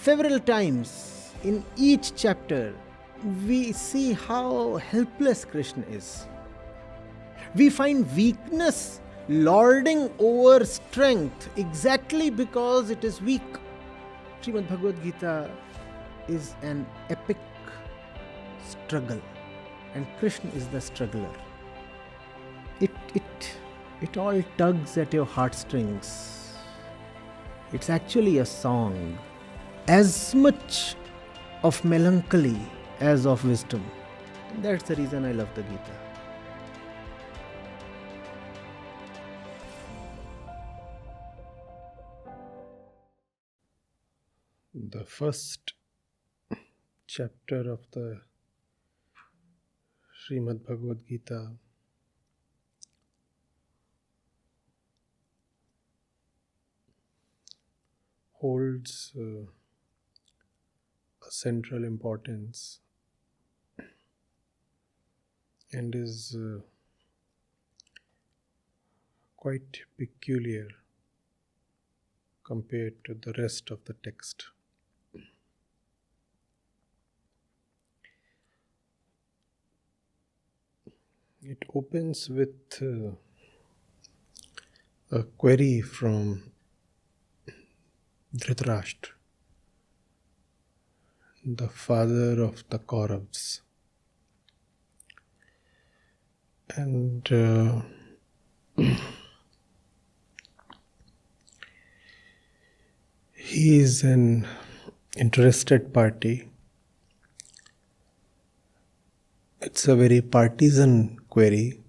several times in each chapter, we see how helpless Krishna is. We find weakness lording over strength exactly because it is weak. Srimad Bhagavad Gita is an epic struggle, and Krishna is the struggler. It all tugs at your heartstrings. It's actually a song, as much of melancholy as of wisdom. And that's the reason I love the Gita. The first chapter of the Srimad Bhagavad Gita holds a central importance and is quite peculiar compared to the rest of the text. It opens with a query from Dhritarashtra, the father of the Kauravas. And he is an interested party. It's a very partisan query.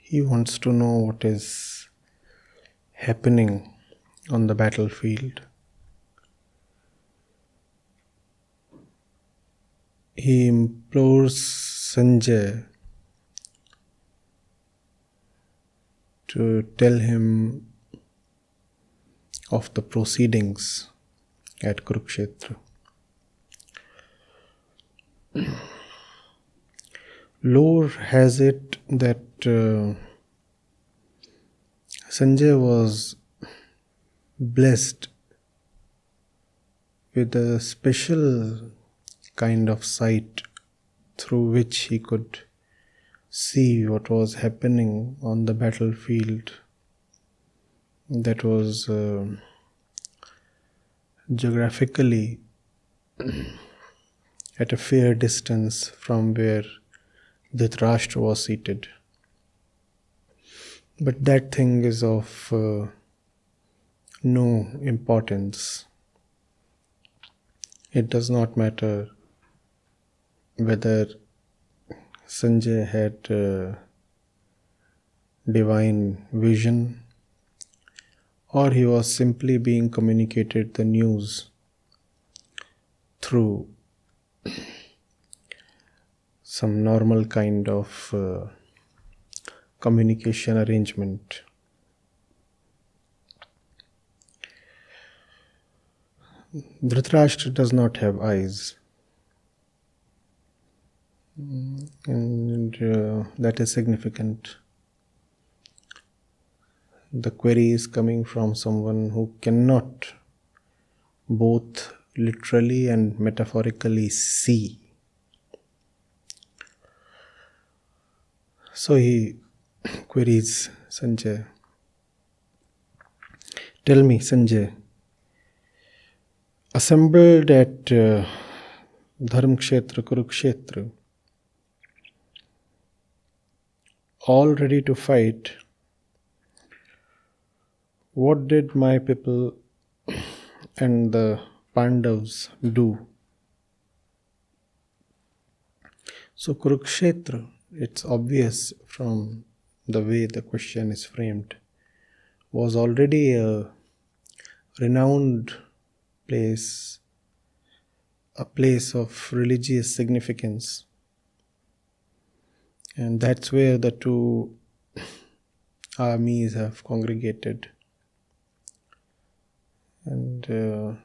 He wants to know what is happening on the battlefield. He implores Sanjay to tell him of the proceedings at Kurukshetra. Lore has it that Sanjay was blessed with a special kind of sight through which he could see what was happening on the battlefield that was geographically at a fair distance from where Dhritarashtra was seated. But that thing is of no importance. It does not matter whether Sanjay had divine vision or he was simply being communicated the news through some normal kind of communication arrangement. Dhritarashtra does not have eyes, and that is significant. The query is coming from someone who cannot both literally and metaphorically see. So he queries Sanjay. Tell me, Sanjay, assembled at Dharmkshetra, Kurukshetra, all ready to fight, what did my people and the Pandavas do? So Kurukshetra, it's obvious from the way the question is framed, was already a renowned place, a place of religious significance. And that's where the two armies have congregated. And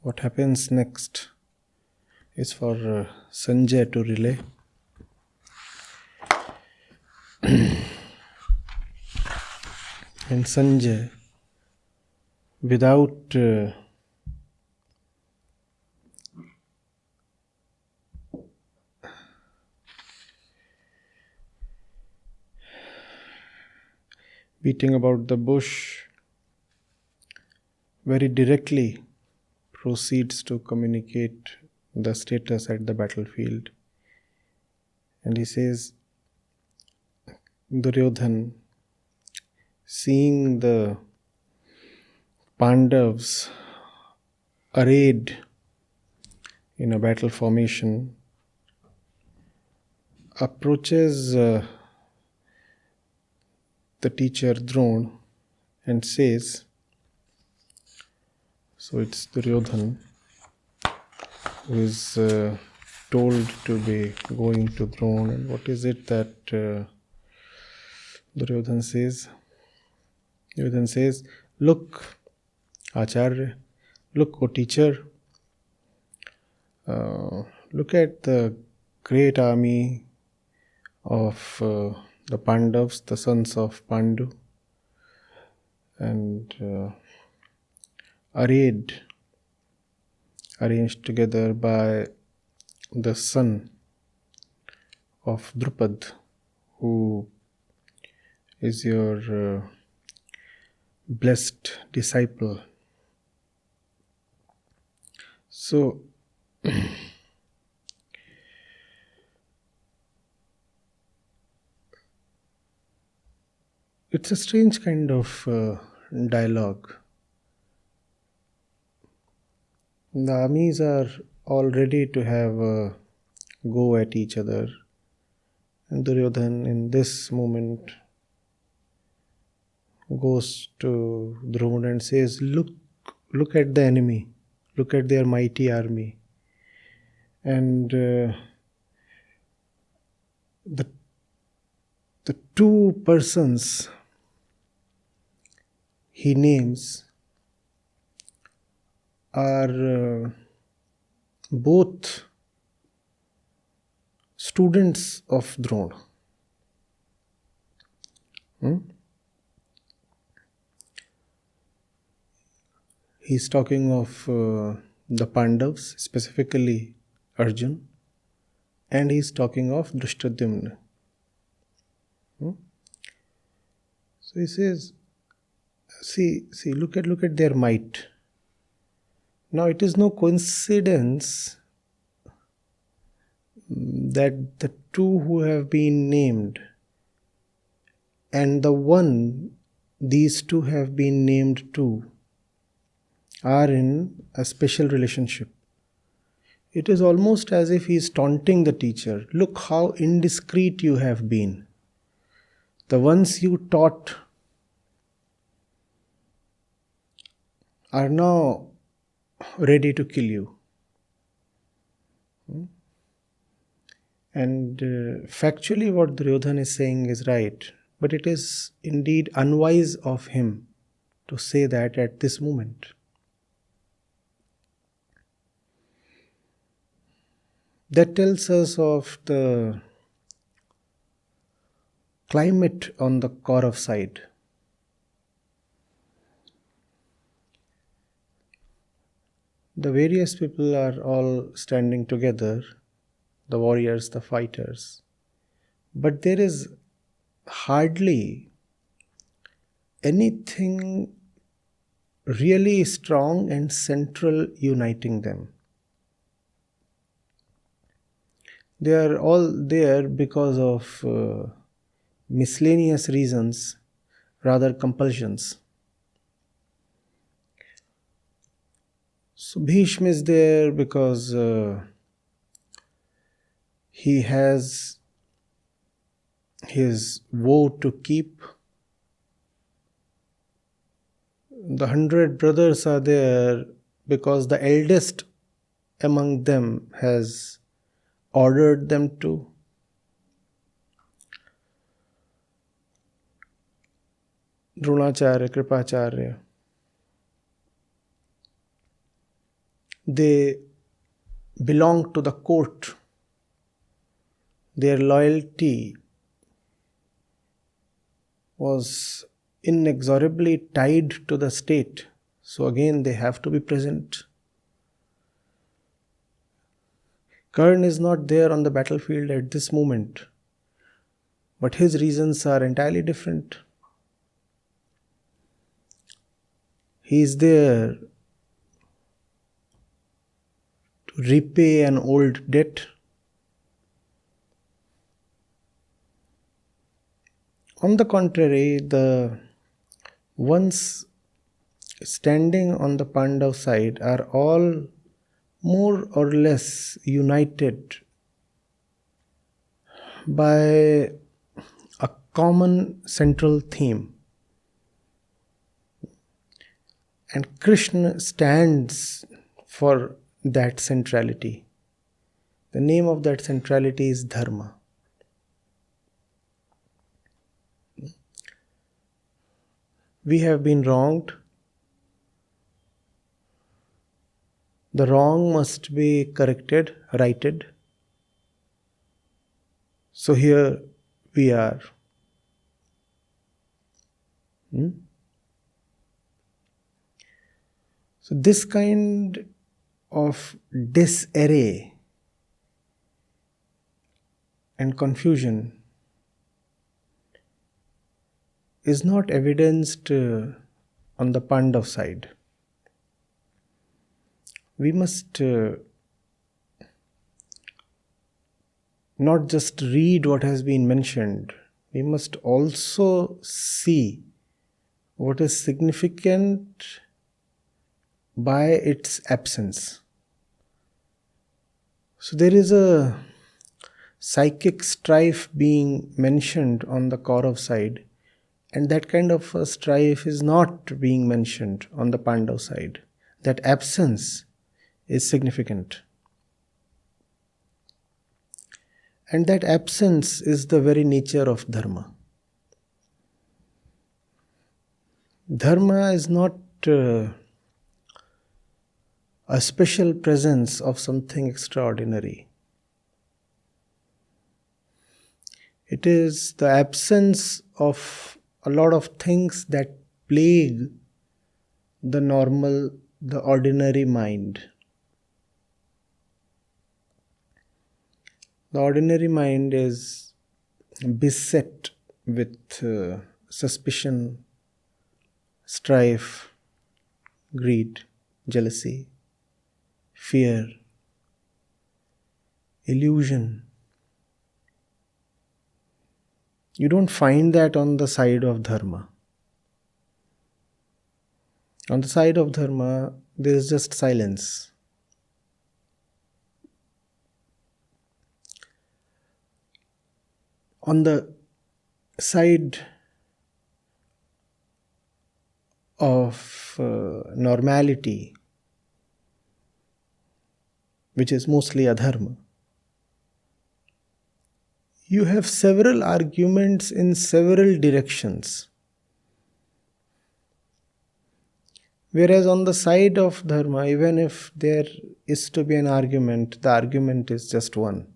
what happens next is for Sanjay to relay. And Sanjay without beating about the bush, very directly proceeds to communicate the status at the battlefield. And he says, Duryodhan, seeing the Pandavas arrayed in a battle formation, approaches the teacher Dron and says, so it's Duryodhan who is told to be going to Dron, and what is it that Duryodhan says? Duryodhan says, look, Acharya, look, O teacher, look at the great army of the Pandavas, the sons of Pandu, and arranged together by the son of Drupad, who is your blessed disciple. So, it's a strange kind of dialogue. The armies are all ready to have a go at each other, and Duryodhan in this moment goes to Dron and says, look at the enemy, look at their mighty army. And the two persons he names are both students of Dron. He's talking of the Pandavas, specifically Arjun, and he's talking of Drishtadyumna. So he says, see, look at their might. Now it is no coincidence that the two who have been named and the one these two have been named to are in a special relationship. It is almost as if he is taunting the teacher. Look how indiscreet you have been. The ones you taught are now ready to kill you. And factually what Duryodhan is saying is right, but it is indeed unwise of him to say that at this moment. That tells us of the climate on the Kaurav side. The various people are all standing together, the warriors, the fighters, but there is hardly anything really strong and central uniting them. They are all there because of miscellaneous reasons, rather compulsions. So Bhishma is there because he has his vow to keep. The 100 brothers are there because the eldest among them has ordered them to. Dronacharya, Kripacharya, they belong to the court. Their loyalty was inexorably tied to the state. So again they have to be present. Karn is not there on the battlefield at this moment, but his reasons are entirely different. He is there to repay an old debt. On the contrary, the ones standing on the Pandav side are all more or less united by a common central theme. And Krishna stands for that centrality. The name of that centrality is Dharma. We have been wronged. The wrong must be corrected, righted. So here we are. So this kind of disarray and confusion is not evidenced on the Pandav side. We must not just read what has been mentioned, we must also see what is significant by its absence. So there is a psychic strife being mentioned on the Kaurav side, and that kind of a strife is not being mentioned on the Pandav side. That absence is significant. And that absence is the very nature of Dharma. Dharma is not a special presence of something extraordinary. It is the absence of a lot of things that plague the normal, the ordinary mind. The ordinary mind is beset with suspicion, strife, greed, jealousy, fear, illusion. You don't find that on the side of Dharma. On the side of Dharma, there is just silence. On the side of normality, which is mostly adharma, you have several arguments in several directions. Whereas on the side of dharma, even if there is to be an argument, the argument is just one.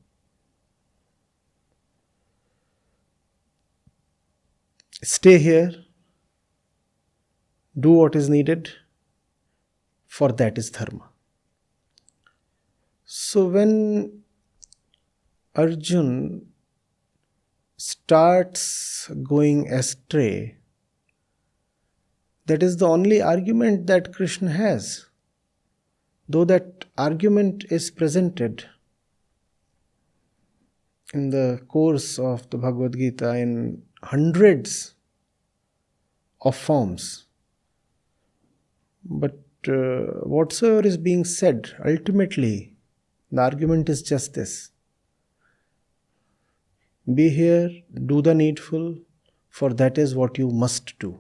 Stay here, do what is needed, for that is dharma. So when Arjun starts going astray, that is the only argument that Krishna has. Though that argument is presented in the course of the Bhagavad Gita in hundreds of forms. But whatsoever is being said, ultimately, the argument is just this. Be here, do the needful, for that is what you must do.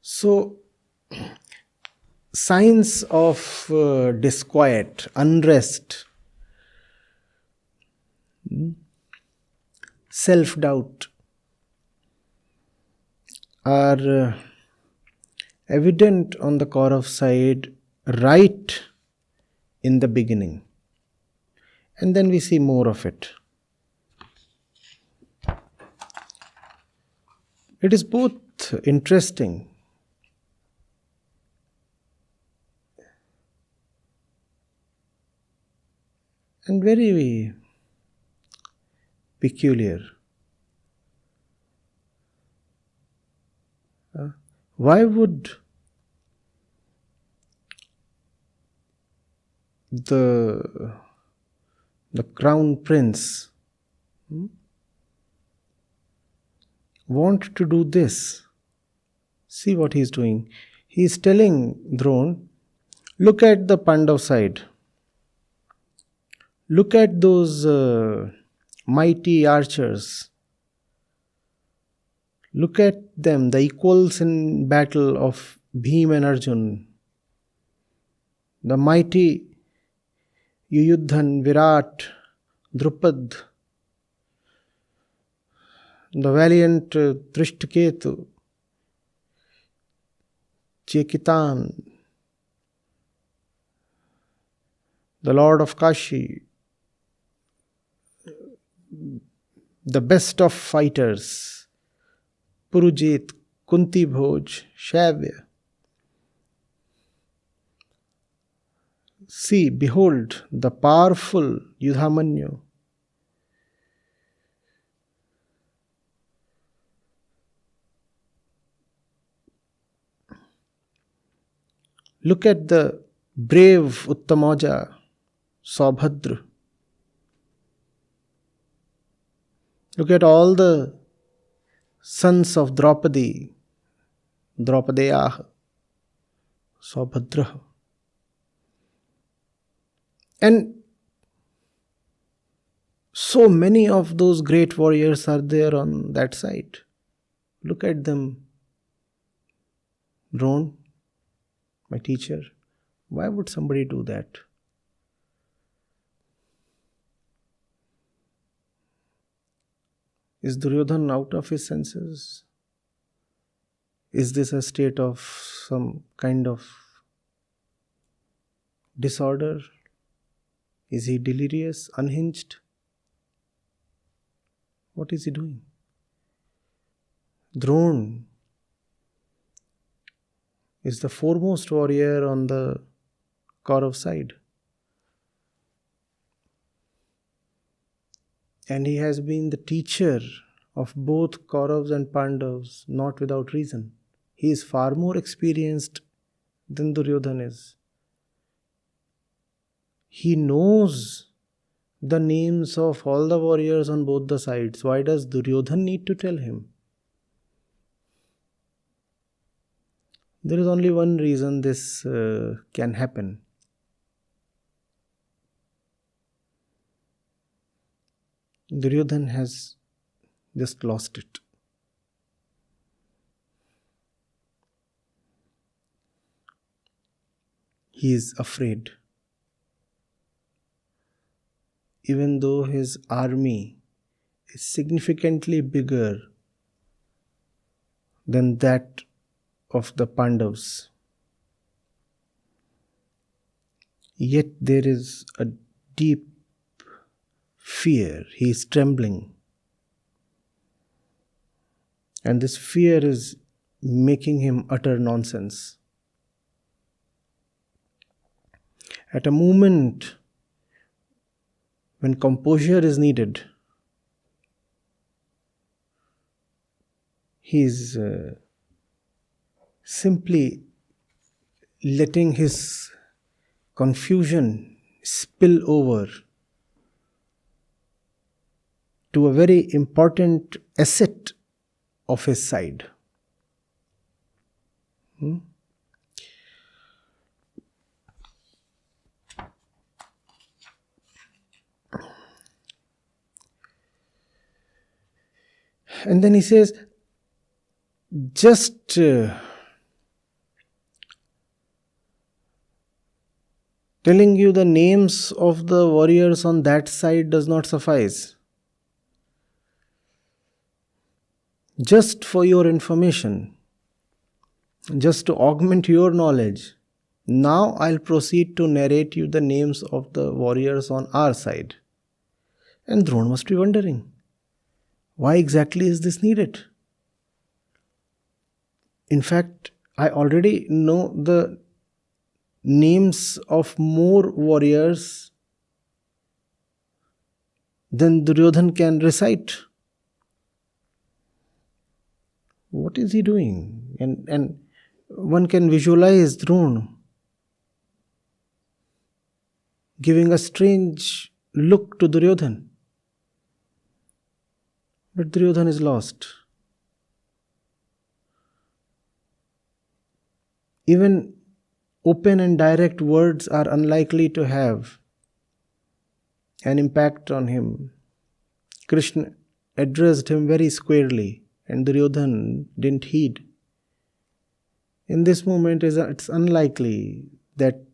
So, signs of disquiet, unrest, self-doubt are evident on the Kaurav side right in the beginning. And then we see more of it. It is both interesting and very peculiar. Why would the crown prince want to do this? See what he is doing. He is telling Dron, look at the Pandav side. Look at those mighty archers. Look at them, the equals in battle of Bhim and Arjun. The mighty Duryodhan, Virat, Drupad, the valiant Drishtaketu, Chekitan, the Lord of Kashi, the best of fighters, Purujit, Kunti Bhoj, Shavya. See, behold, the powerful Yudhamanyu. Look at the brave Uttamaja, Saubhadra. Look at all the sons of Draupadi, Draupadeyah, Saubhadra. And so many of those great warriors are there on that side. Look at them. Dron, my teacher, why would somebody do that? Is Duryodhan out of his senses? Is this a state of some kind of disorder? Is he delirious, unhinged? What is he doing? Dron is the foremost warrior on the Kaurav side. And he has been the teacher of both Kauravas and Pandavas, not without reason. He is far more experienced than Duryodhan is. He knows the names of all the warriors on both the sides. Why does Duryodhan need to tell him? There is only one reason this can happen. Duryodhan has just lost it. He is afraid. Even though his army is significantly bigger than that of the Pandavas, yet there is a deep fear. He is trembling. And this fear is making him utter nonsense. At a moment when composure is needed, he is simply letting his confusion spill over to a very important asset of his side. And then he says, just telling you the names of the warriors on that side does not suffice. Just for your information, just to augment your knowledge, now I'll proceed to narrate you the names of the warriors on our side. And Dron must be wondering, why exactly is this needed? In fact, I already know the names of more warriors than Duryodhan can recite. What is he doing? And one can visualize Dron giving a strange look to Duryodhan. But Duryodhan is lost. Even open and direct words are unlikely to have an impact on him. Krishna addressed him very squarely, and Duryodhan didn't heed. In this moment, it's unlikely that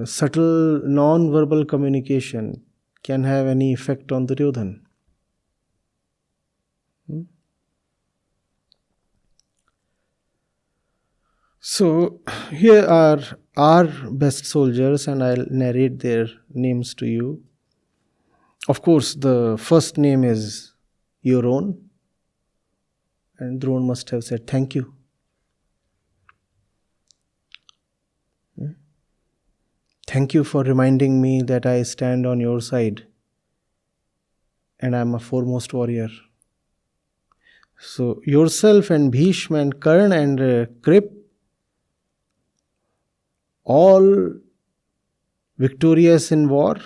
subtle non-verbal communication can have any effect on Duryodhan. So, here are our best soldiers, and I'll narrate their names to you. Of course, the first name is your own, and Dron must have said, "Thank you." Thank you for reminding me that I stand on your side and I am a foremost warrior. So, yourself and Bhishma and Karna and Krip, all victorious in war,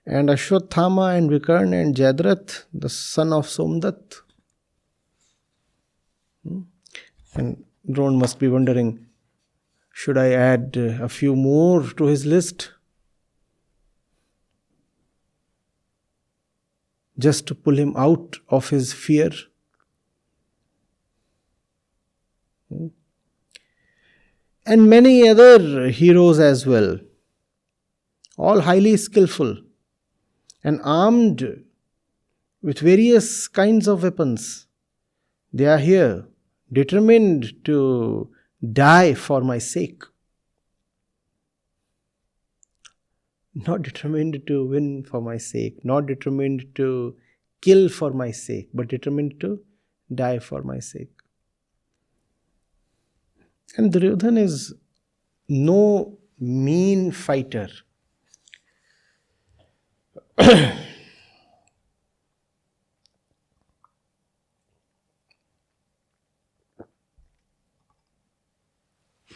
and Ashwathama and Vikarna and Jayadratha, the son of Somdat. And Dron must be wondering, should I add a few more to his list? Just to pull him out of his fear? And many other heroes as well, all highly skillful and armed with various kinds of weapons. They are here, determined to die for my sake. Not determined to win for my sake, not determined to kill for my sake, but determined to die for my sake. And Duryodhan is no mean fighter.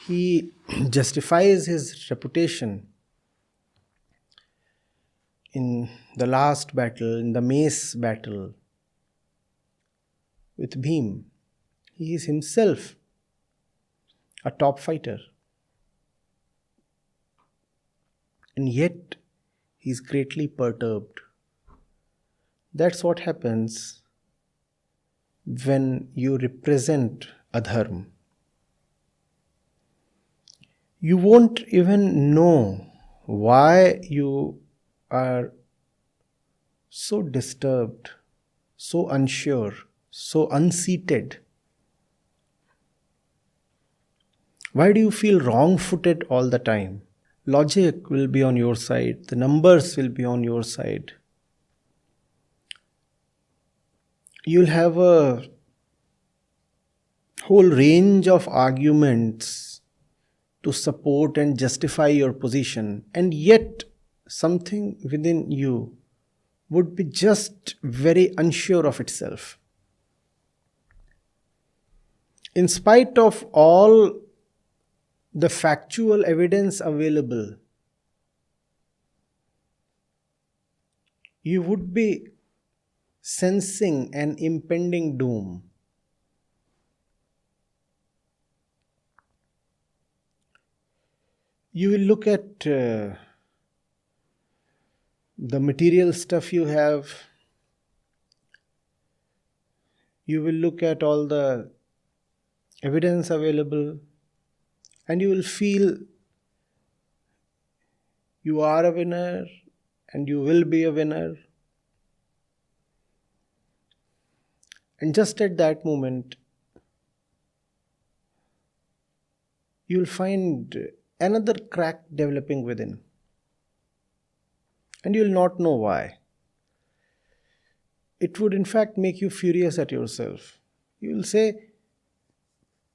He justifies his reputation in the last battle, in the mace battle with Bhim. He is himself a top fighter. And yet, he is greatly perturbed. That's what happens when you represent adharma. You won't even know why you are so disturbed, so unsure, so unseated. Why do you feel wrong-footed all the time? Logic will be on your side. The numbers will be on your side. You'll have a whole range of arguments to support and justify your position, and yet something within you would be just very unsure of itself. In spite of all the factual evidence available, you would be sensing an impending doom. You will look at the material stuff you have. You will look at all the evidence available, and you will feel you are a winner and you will be a winner. And just at that moment, you will find another crack developing within. And you will not know why. It would in fact make you furious at yourself. You will say,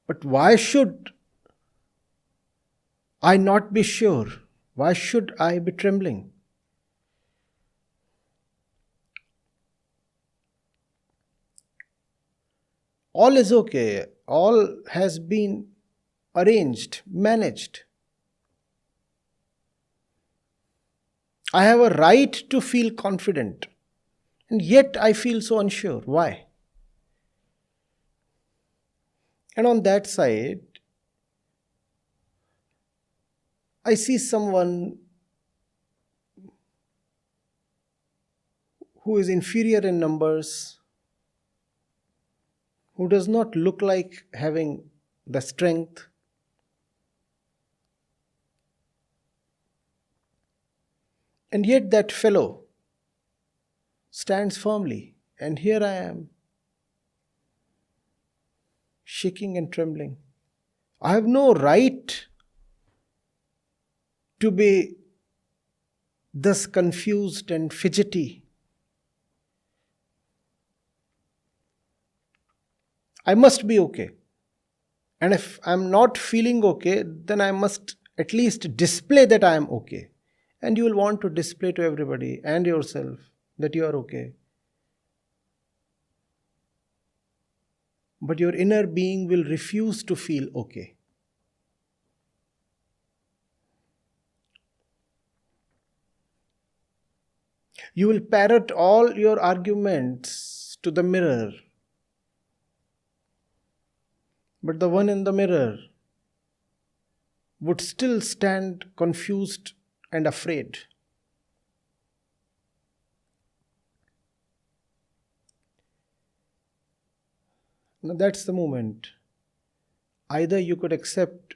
But why should I not be sure? Why should I be trembling? All is okay. All has been arranged, managed. I have a right to feel confident, and yet I feel so unsure. Why? And on that side, I see someone who is inferior in numbers, who does not look like having the strength. And yet that fellow stands firmly, and here I am, shaking and trembling. I have no right to be thus confused and fidgety. I must be okay. And if I'm not feeling okay, then I must at least display that I am okay. And you will want to display to everybody and yourself that you are okay. But your inner being will refuse to feel okay. You will parrot all your arguments to the mirror. But the one in the mirror would still stand confused and afraid. Now that's the moment. Either you could accept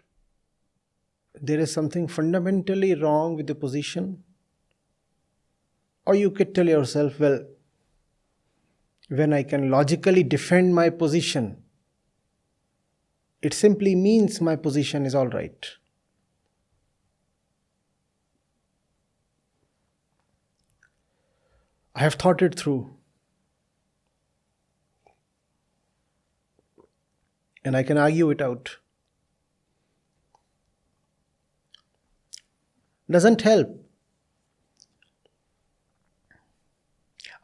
there is something fundamentally wrong with the position, or you could tell yourself, well, when I can logically defend my position, it simply means my position is all right. I have thought it through. And I can argue it out. Doesn't help.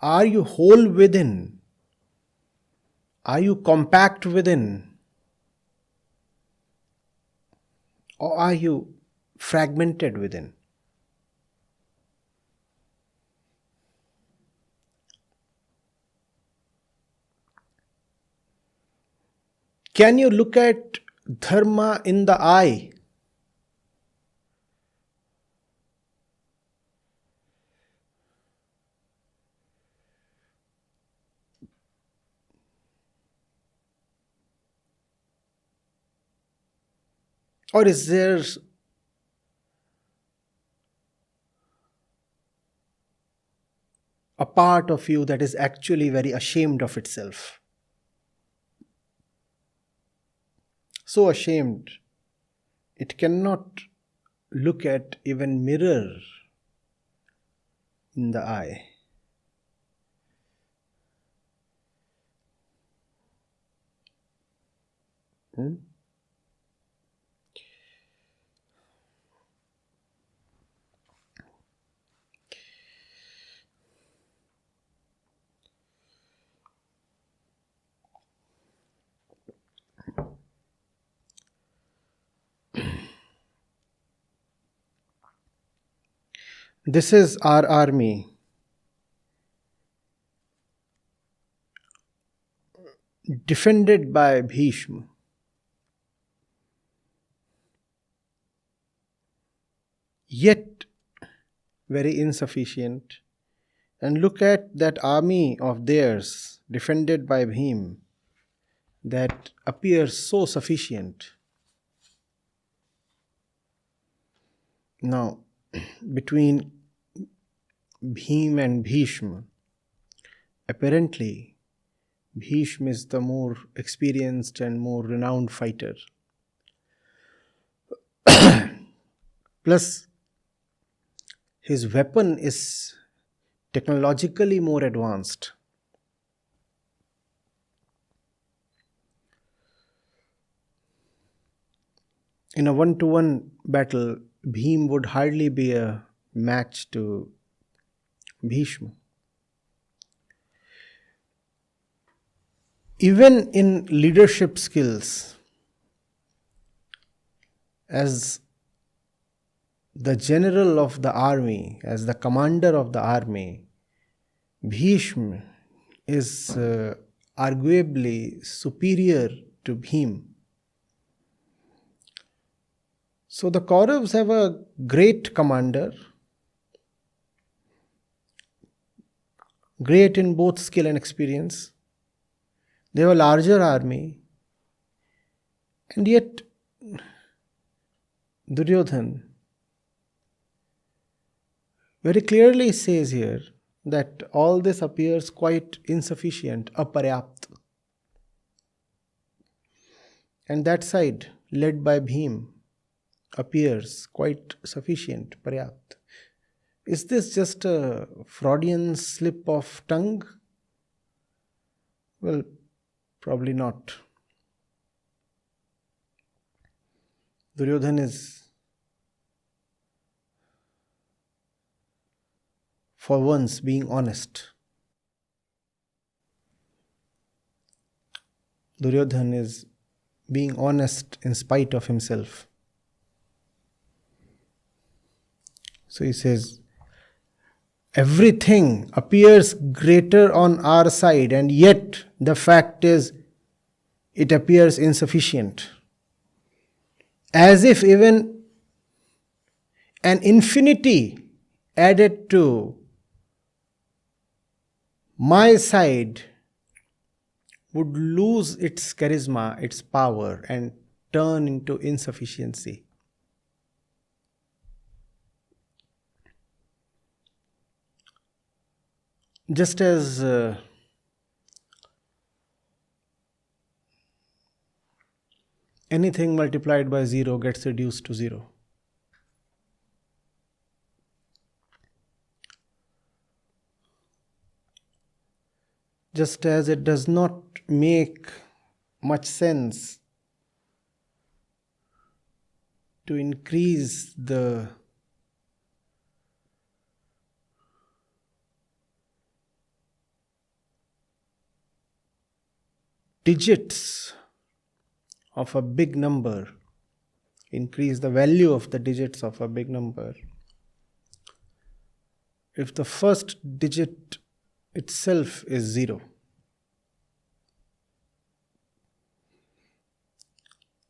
Are you whole within? Are you compact within? Or are you fragmented within? Can you look at dharma in the eye? Or is there a part of you that is actually very ashamed of itself? So ashamed, it cannot look at even mirror in the eye. This is our army. Defended by Bhishma. Yet very insufficient. And look at that army of theirs defended by Bhim that appears so sufficient. Now, between Bhim and Bhishma, apparently Bhishma is the more experienced and more renowned fighter. Plus, his weapon is technologically more advanced. In a one-to-one battle, Bhim would hardly be a match to Bhishma. Even in leadership skills, as the general of the army, as the commander of the army, Bhishma is arguably superior to Bhim. So the Kauravas have a great commander, great in both skill and experience. They have a larger army, and yet Duryodhan very clearly says here that all this appears quite insufficient, aparyapt. And that side, led by Bhim, appears quite sufficient, paryapt. Is this just a Freudian slip of tongue? Well, probably not. Duryodhan is, for once, being honest. Duryodhan is being honest in spite of himself. So he says, everything appears greater on our side, and yet the fact is, it appears insufficient. As if even an infinity added to my side would lose its charisma, its power, and turn into insufficiency. Just as anything multiplied by 0 gets reduced to 0. Just as it does not make much sense to increase the digits of a big number, increase the value of the digits of a big number, if the first digit itself is 0.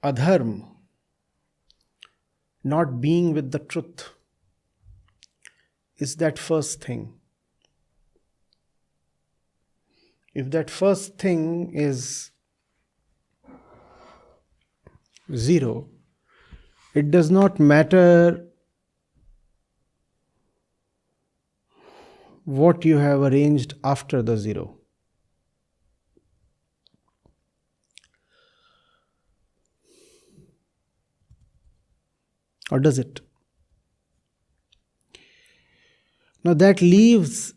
Adharma, not being with the truth, is that first thing. If that first thing is 0, it does not matter what you have arranged after the 0. Or does it? Now that leaves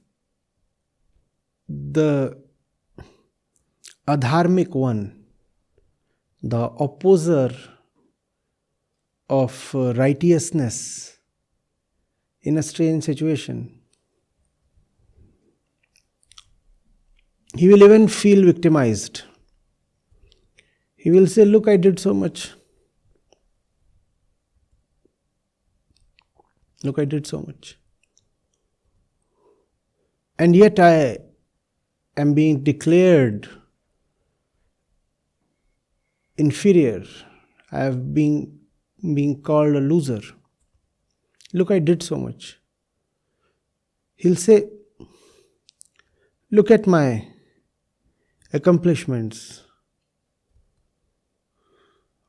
the adharmic one, the opposer of righteousness, in a strange situation. He will even feel victimized. He will say, look, I did so much. Look, I did so much. And yet I am being declared inferior. I have been called a loser. Look, I did so much. He'll say, look at my accomplishments.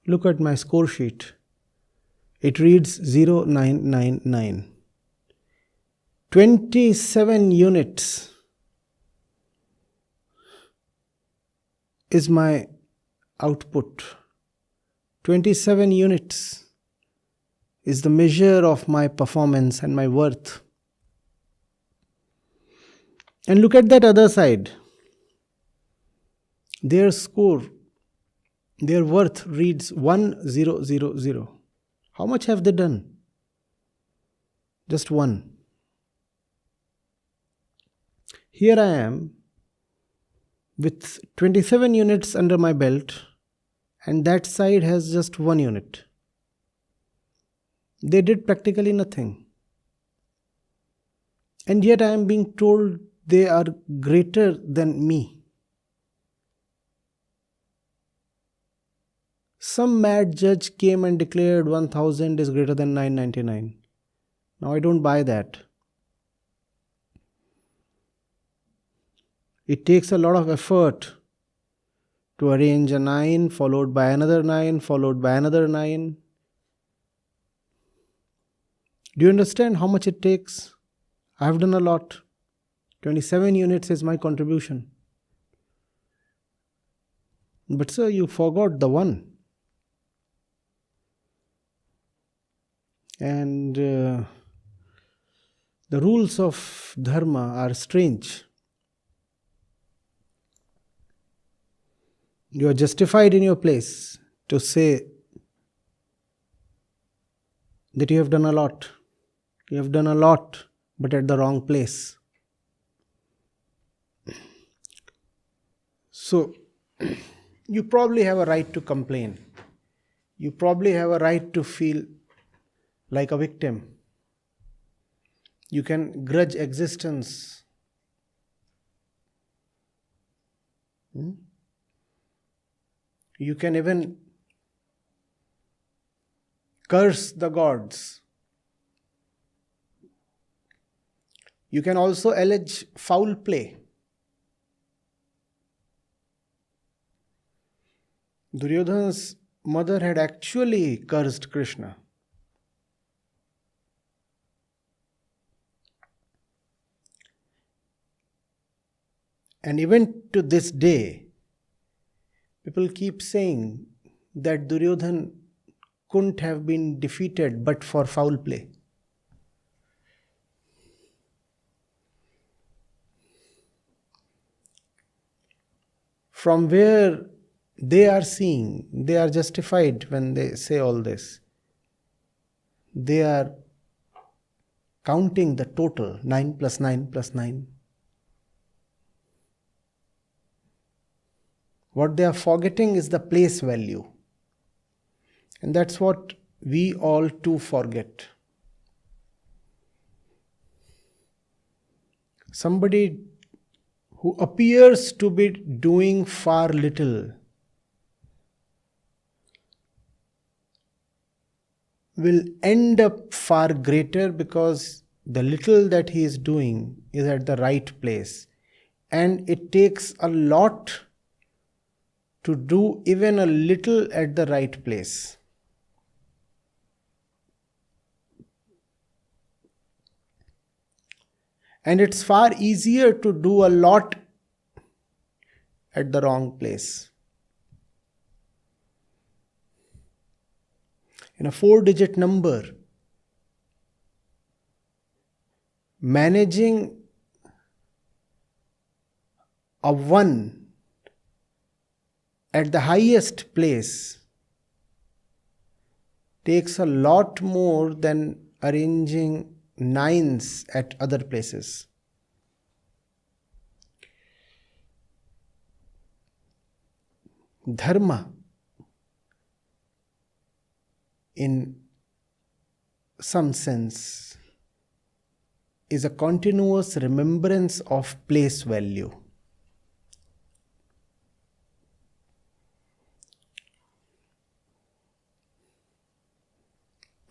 Look at my score sheet. It reads 0999. 27 units is my output. 27 units is the measure of my performance and my worth. And look at that other side. Their score, their worth reads 1000. How much have they done? Just one. Here I am with 27 units under my belt, and that side has just 1 unit. They did practically nothing. And yet I am being told they are greater than me. Some mad judge came and declared 1000 is greater than 999. Now I don't buy that. It takes a lot of effort to arrange a 9, followed by another 9, followed by another 9. Do you understand how much it takes? I have done a lot. 27 units is my contribution. But sir, you forgot the one. And the rules of dharma are strange. You are justified in your place to say that you have done a lot. You have done a lot, but at the wrong place. So, you probably have a right to complain. You probably have a right to feel like a victim. You can grudge existence. You can even curse the gods. You can also allege foul play. Duryodhan's mother had actually cursed Krishna. And even to this day, people keep saying that Duryodhan couldn't have been defeated but for foul play. From where they are seeing, they are justified when they say all this. They are counting the total, 9 plus 9 plus 9. What they are forgetting is the place value. And that's what we all too forget. Somebody who appears to be doing far little will end up far greater because the little that he is doing is at the right place. And it takes a lot to do even a little at the right place. And it's far easier to do a lot at the wrong place. In a 4-digit number, managing a 1 at the highest place takes a lot more than arranging 9s at other places. Dharma, in some sense, is a continuous remembrance of place value.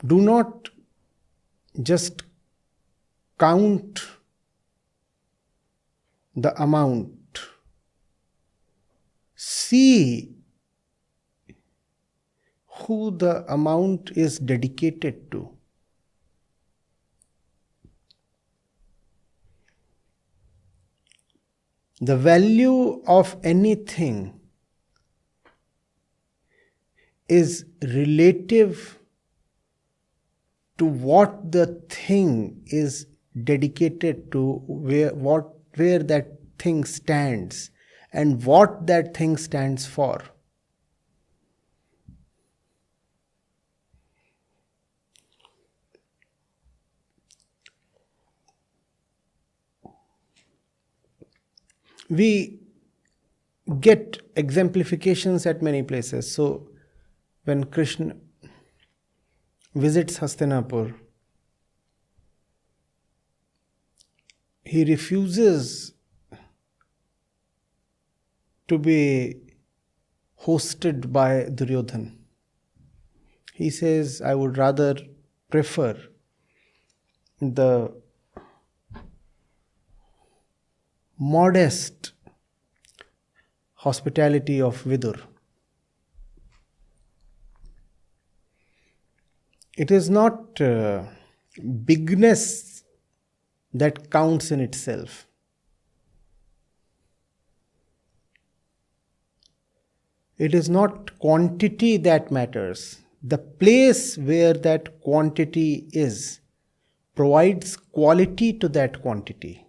Do not just count the amount. See who the amount is dedicated to. The value of anything is relative to what the thing is dedicated to, where that thing stands and what that thing stands for. We get exemplifications at many places. So, when Krishna visits Hastinapur, he refuses to be hosted by Duryodhan. He says, I would rather prefer the modest hospitality of Vidur. It is not bigness that counts in itself. It is not quantity that matters. The place where that quantity is provides quality to that quantity.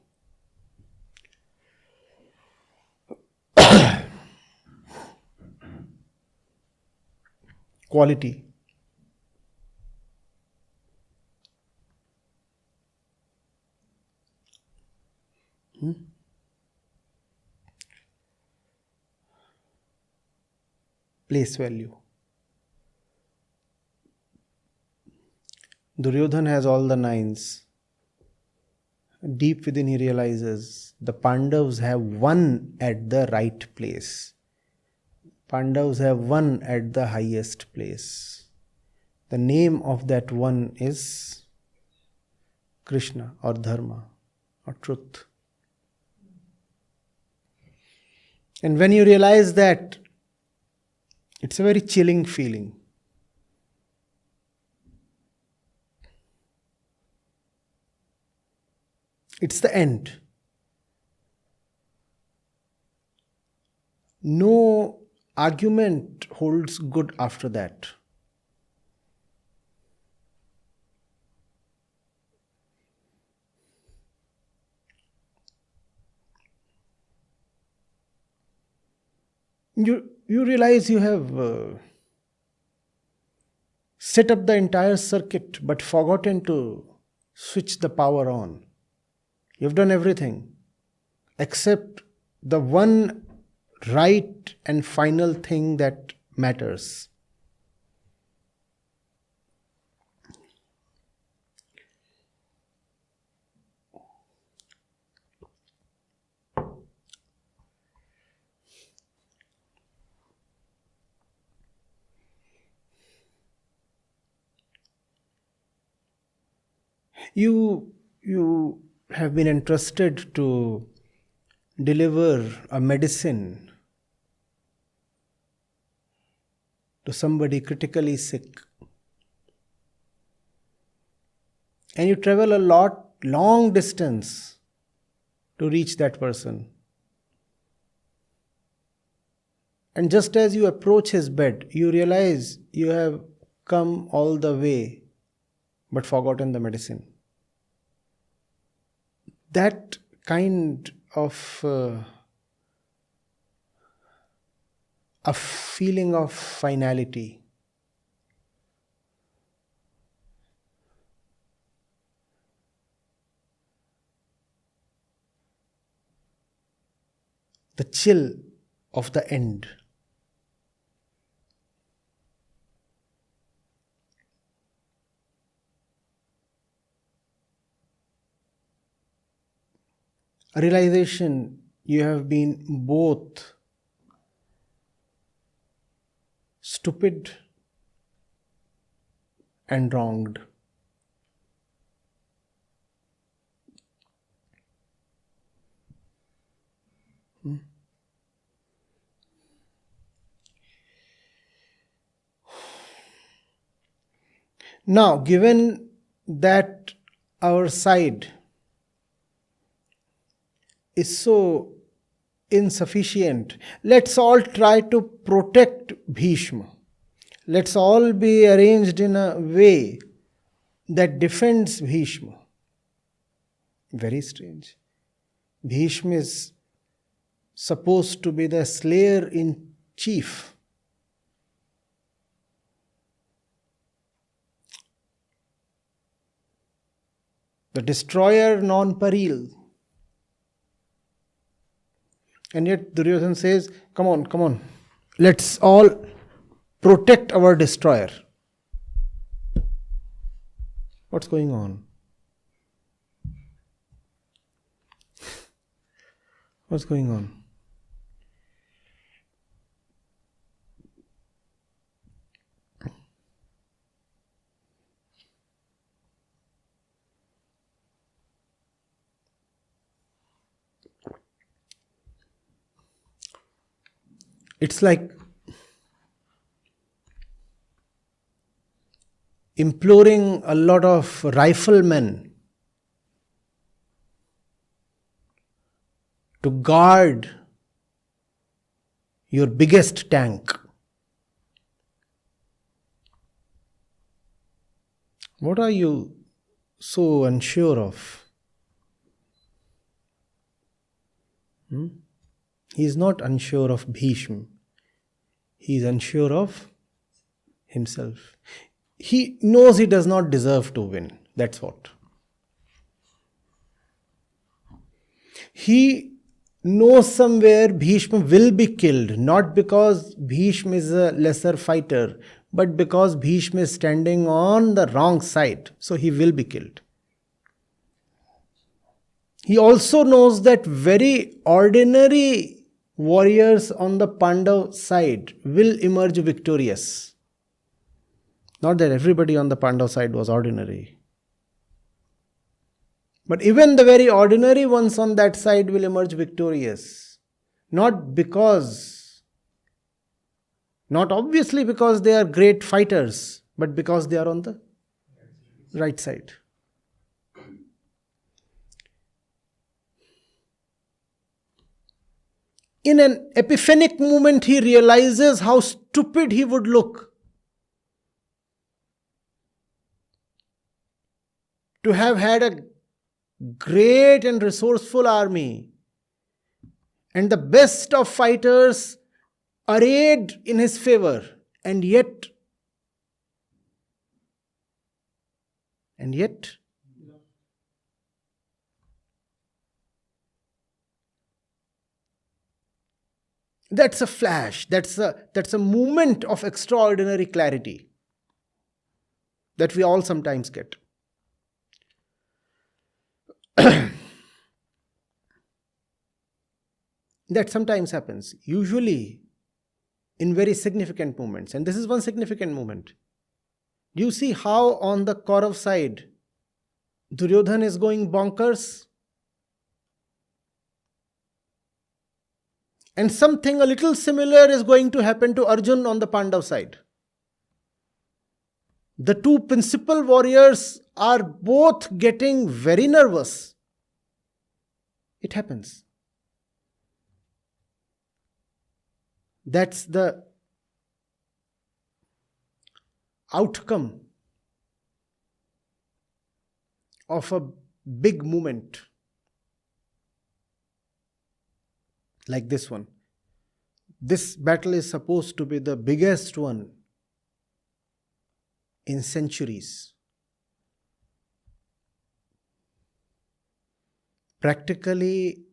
Quality. Place value. Duryodhan has all the nines. Deep within he realizes the Pandavas have one at the right place. Pandavas have one at the highest place. The name of that one is Krishna or Dharma or truth. And when you realize that, it's a very chilling feeling. It's the end. No argument holds good after that. You realize you have set up the entire circuit but forgotten to switch the power on. You've done everything except the one right and final thing that matters. You have been entrusted to deliver a medicine to somebody critically sick. And you travel long distance to reach that person. And just as you approach his bed, you realize you have come all the way but forgotten the medicine. That kind of a feeling of finality. The chill of the end. A realization you have been both stupid and wronged. Now, given that our side is so insufficient, let's all try to protect Bhishma. Let's all be arranged in a way that defends Bhishma. Very strange. Bhishma is supposed to be the slayer in chief. The destroyer non-peril. And yet Duryodhan says, come on, let's all protect our destroyer. What's going on? What's going on? It's like imploring a lot of riflemen to guard your biggest tank. What are you so unsure of? He is not unsure of Bhishma. He is unsure of himself. He knows he does not deserve to win. That's what. He knows somewhere Bhishma will be killed, not because Bhishma is a lesser fighter, but because Bhishma is standing on the wrong side. So he will be killed. He also knows that very ordinary warriors on the Pandav side will emerge victorious. Not that everybody on the Pandav side was ordinary. But even the very ordinary ones on that side will emerge victorious. Not obviously because they are great fighters, but because they are on the right side. In an epiphanic moment, he realizes how stupid he would look to have had a great and resourceful army and the best of fighters arrayed in his favor, and yet that's a flash, that's a moment of extraordinary clarity that we all sometimes get. That sometimes happens, usually in very significant moments. And this is one significant moment. Do you see how on the Kaurav side, Duryodhan is going bonkers? And something a little similar is going to happen to Arjun on the Pandav side. The two principal warriors are both getting very nervous. It happens. That's the outcome of a big movement like this one. This battle is supposed to be the biggest one in centuries. Practically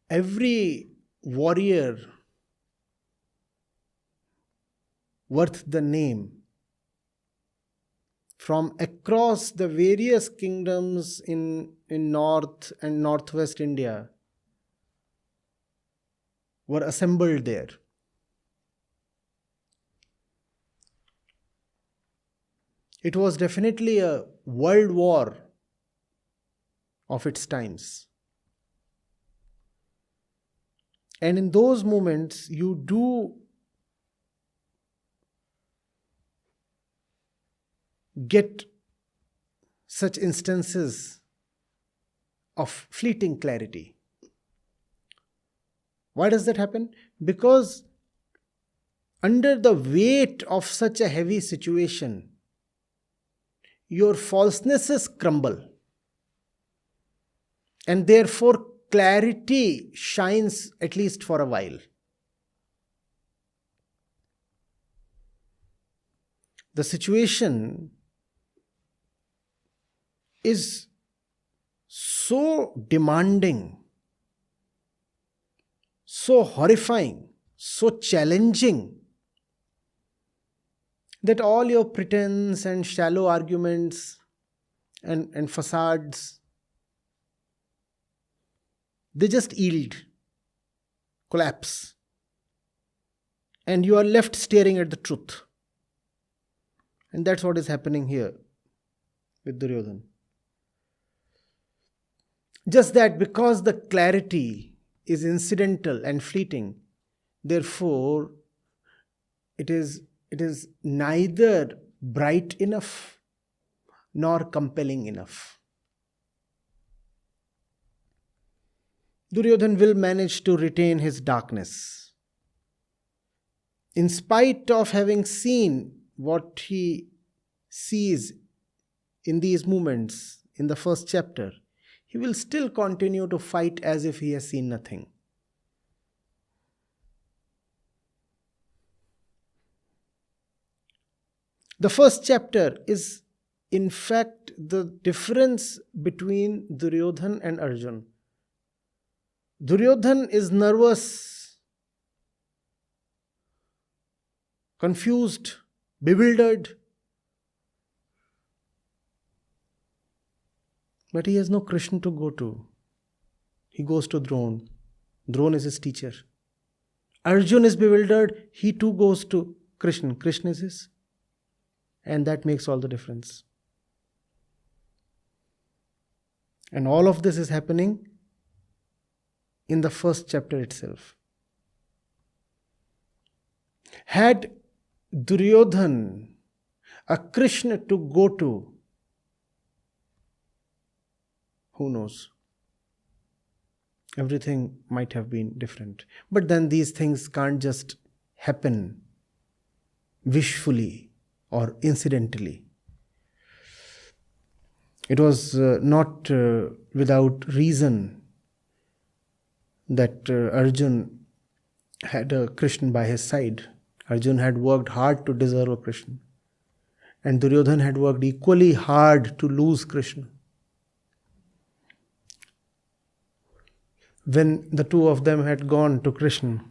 every warrior worth the name from across the various kingdoms in North and Northwest India were assembled there. It was definitely a world war of its times. And in those moments, you do get such instances of fleeting clarity. Why does that happen? Because under the weight of such a heavy situation, your falsenesses crumble. And therefore, clarity shines at least for a while. The situation is so demanding, so horrifying, so challenging, that all your pretense and shallow arguments and facades, they just yield, collapse, and you are left staring at the truth. And that's what is happening here with Duryodhan. Just that because the clarity is incidental and fleeting, therefore it is neither bright enough nor compelling enough. Duryodhan will manage to retain his darkness. In spite of having seen what he sees in these moments in the first chapter, he will still continue to fight as if he has seen nothing. The first chapter is, in fact, the difference between Duryodhan and Arjun. Duryodhan is nervous, confused, bewildered, but he has no Krishna to go to. He goes to Dron. Dron is his teacher. Arjun is bewildered. He too goes to Krishna. Krishna is his. And that makes all the difference. And all of this is happening in the first chapter itself. Had Duryodhan a Krishna to go to, who knows? Everything might have been different. But then these things can't just happen wishfully or incidentally. It was not without reason that Arjun had a Krishna by his side. Arjun had worked hard to deserve a Krishna. And Duryodhan had worked equally hard to lose Krishna. When the two of them had gone to Krishna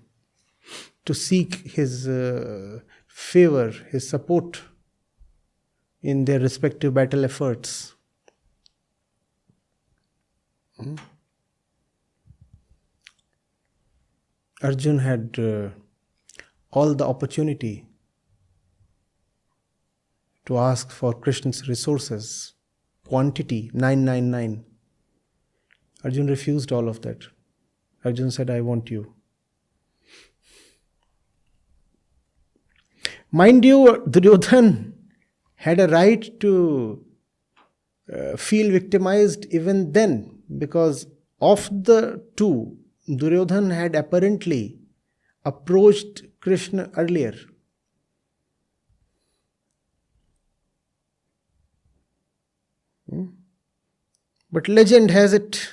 to seek his favor, his support in their respective battle efforts, Arjun had all the opportunity to ask for Krishna's resources, quantity, 999. Arjun refused all of that. Arjun said, I want you. Mind you, Duryodhan had a right to feel victimized even then, because of the two, Duryodhan had apparently approached Krishna earlier. But legend has it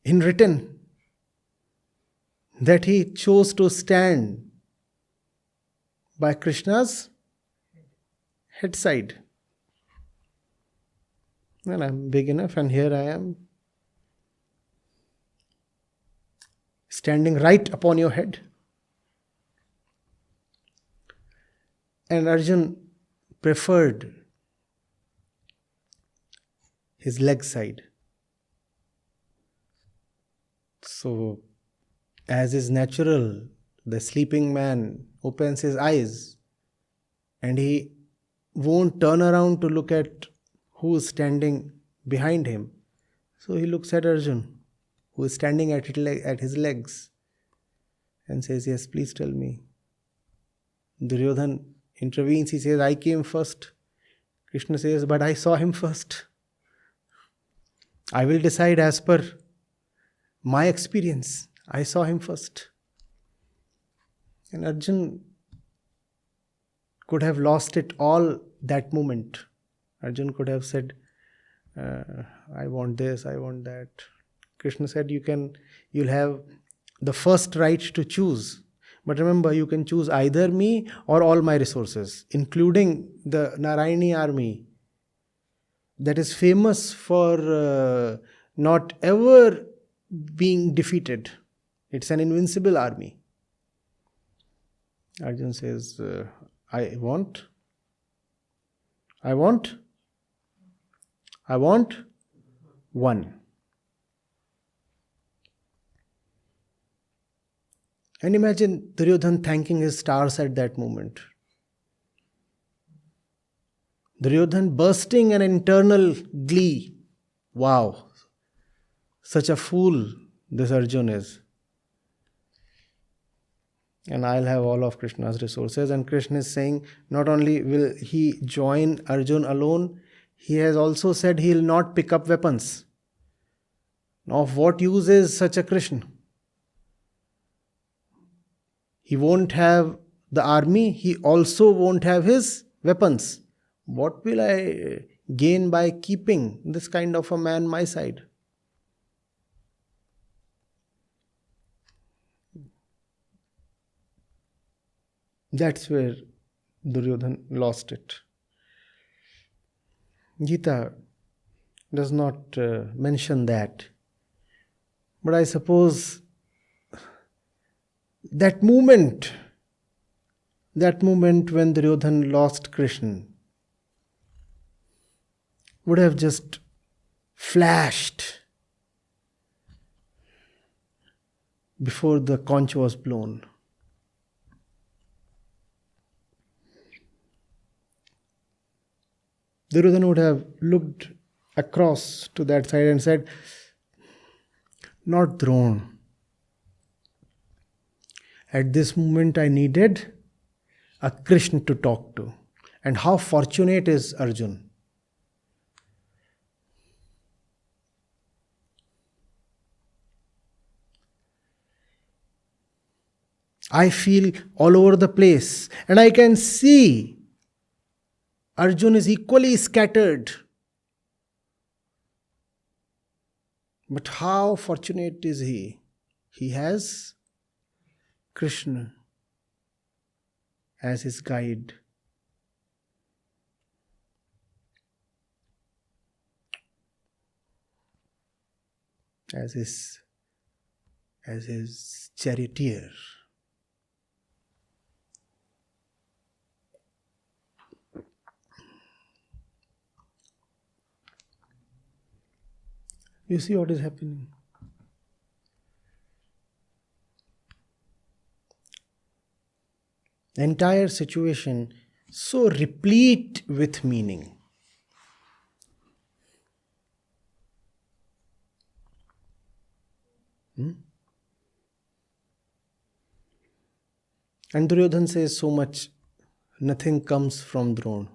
in written that he chose to stand by Krishna's head side. Well, I'm big enough, and here I am standing right upon your head. And Arjun preferred his leg side. So, as is natural, the sleeping man opens his eyes and he won't turn around to look at who is standing behind him. So he looks at Arjun, who is standing at his legs, and says, yes, please tell me. Duryodhan intervenes. He says, I came first. Krishna says, but I saw him first. I will decide as per my experience. I saw him first. And Arjun could have lost it all that moment. Arjun could have said, I want this, I want that. Krishna said, you'll have the first right to choose. But remember, you can choose either me or all my resources, including the Narayani army that is famous for not ever being defeated. It's an invincible army. Arjun says, I want one. And imagine Duryodhan thanking his stars at that moment. Duryodhan bursting an internal glee. Wow, such a fool this Arjun is. And I'll have all of Krishna's resources. And Krishna is saying, not only will he join Arjun alone, he has also said he will not pick up weapons. Now, of what use is such a Krishna? He won't have the army, he also won't have his weapons. What will I gain by keeping this kind of a man my side? That's where Duryodhan lost it. Gita does not mention that. But I suppose that moment when Duryodhan lost Krishna would have just flashed before the conch was blown. Duryodhan would have looked across to that side and said, not Dron. At this moment I needed a Krishna to talk to. And how fortunate is Arjun. I feel all over the place and I can see Arjun is equally scattered. But how fortunate is he? He has Krishna as his guide. As his charioteer. You see what is happening? The entire situation so replete with meaning. And Duryodhan says so much, nothing comes from Dron.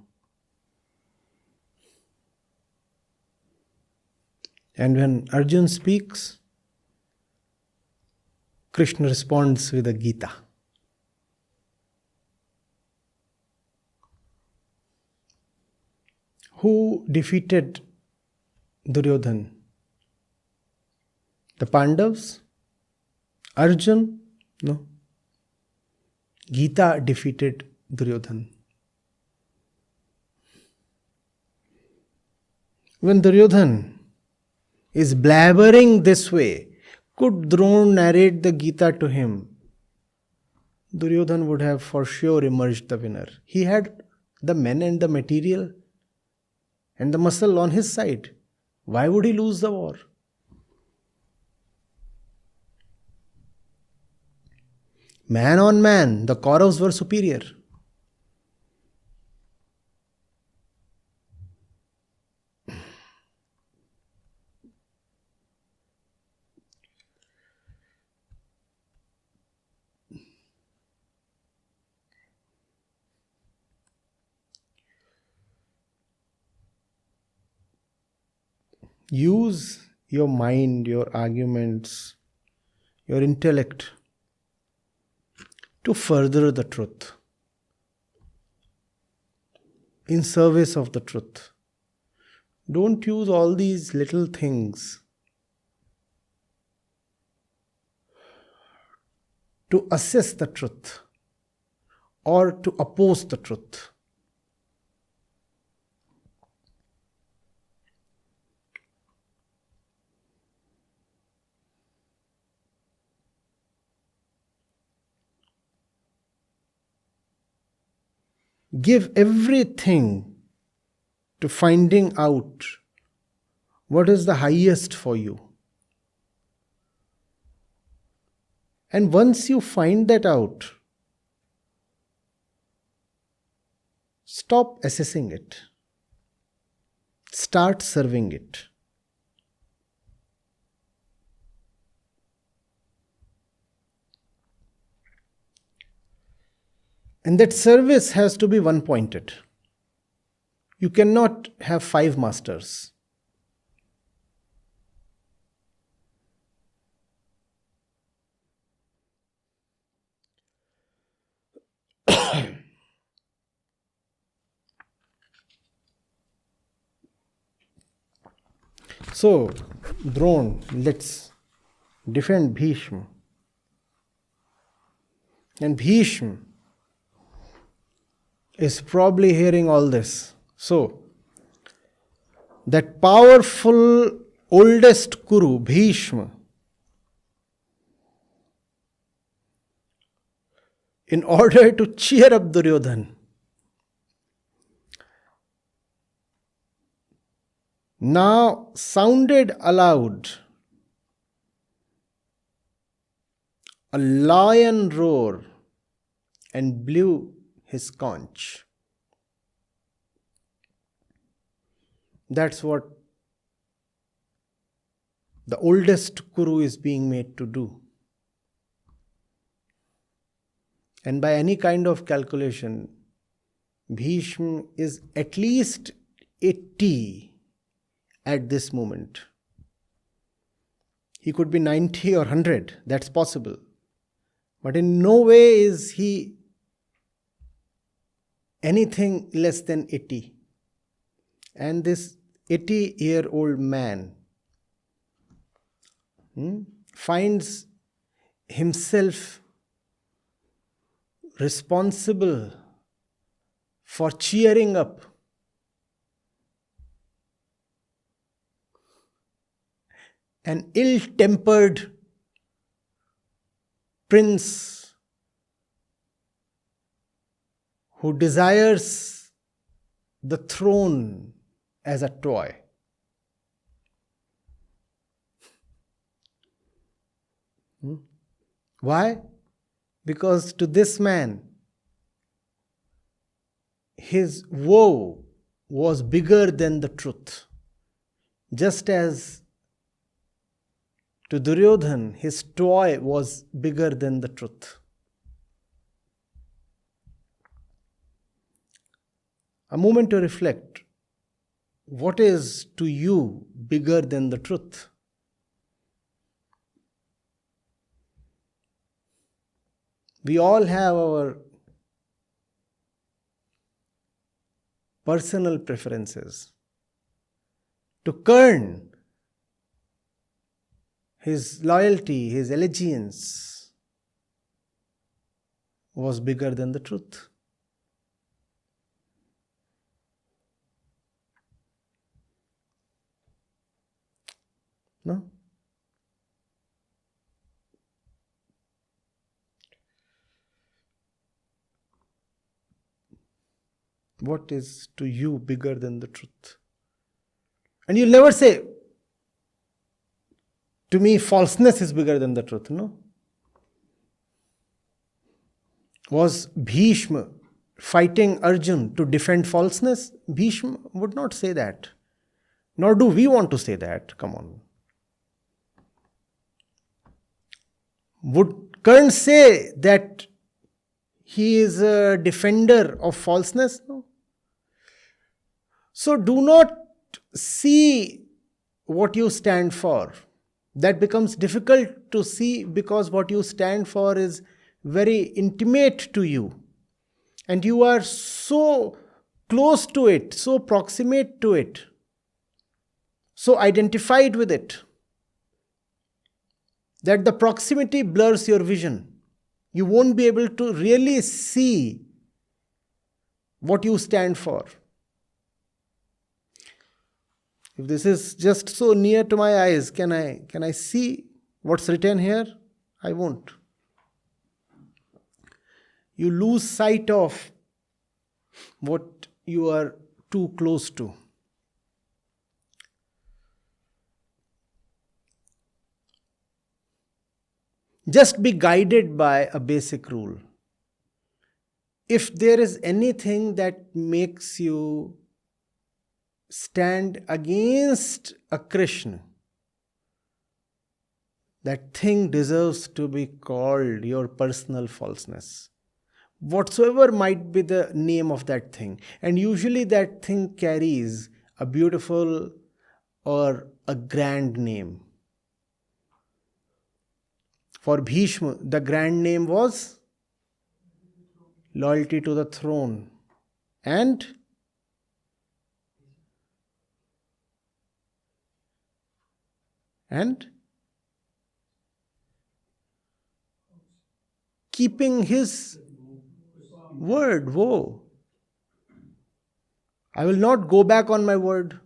And when Arjun speaks, Krishna responds with a Gita. Who defeated Duryodhan? The Pandavas? Arjun? No. Gita defeated Duryodhan. When Duryodhan is blabbering this way, could Dron narrate the Gita to him? Duryodhan would have for sure emerged the winner. He had the men and the material and the muscle on his side. Why would he lose the war? Man on man, the Kauravas were superior. Use your mind, your arguments, your intellect to further the truth, in service of the truth. Don't use all these little things to assess the truth or to oppose the truth. give everything to finding out what is the highest for you. And once you find that out, stop assessing it. Start serving it. And that service has to be one-pointed. You cannot have 5 masters. So, Dron, let's defend Bhishma. And Bhishma is probably hearing all this. So, that powerful oldest Kuru, Bhishma, in order to cheer up Duryodhan, now sounded aloud a lion roar and blew his conch. That's what the oldest Kuru is being made to do. And by any kind of calculation, Bhishma is at least 80 at this moment. He could be 90 or 100, that's possible. But in no way is he anything less than 80. And this 80-year-old man finds himself responsible for cheering up an ill-tempered prince who desires the throne as a toy. Why? Because to this man, his woe was bigger than the truth. Just as to Duryodhan, his toy was bigger than the truth. A moment to reflect. What is to you bigger than the truth? We all have our personal preferences. To Karn, his loyalty, his allegiance was bigger than the truth. No? What is to you bigger than the truth? And you'll never say, to me, falseness is bigger than the truth. No. Was Bhishma fighting Arjun to defend falseness? Bhishma would not say that. Nor do we want to say that. Come on. Would Karn say that he is a defender of falseness? No. So do not see what you stand for. That becomes difficult to see because what you stand for is very intimate to you. And you are so close to it, so proximate to it, so identified with it, that the proximity blurs your vision. You won't be able to really see what you stand for. If this is just so near to my eyes, can I see what's written here? I won't. You lose sight of what you are too close to. Just be guided by a basic rule. If there is anything that makes you stand against a Krishna, that thing deserves to be called your personal falseness. Whatsoever might be the name of that thing. And usually that thing carries a beautiful or a grand name. For Bhishma, the grand name was loyalty to the throne. And keeping his word. Woe. I will not go back on my word.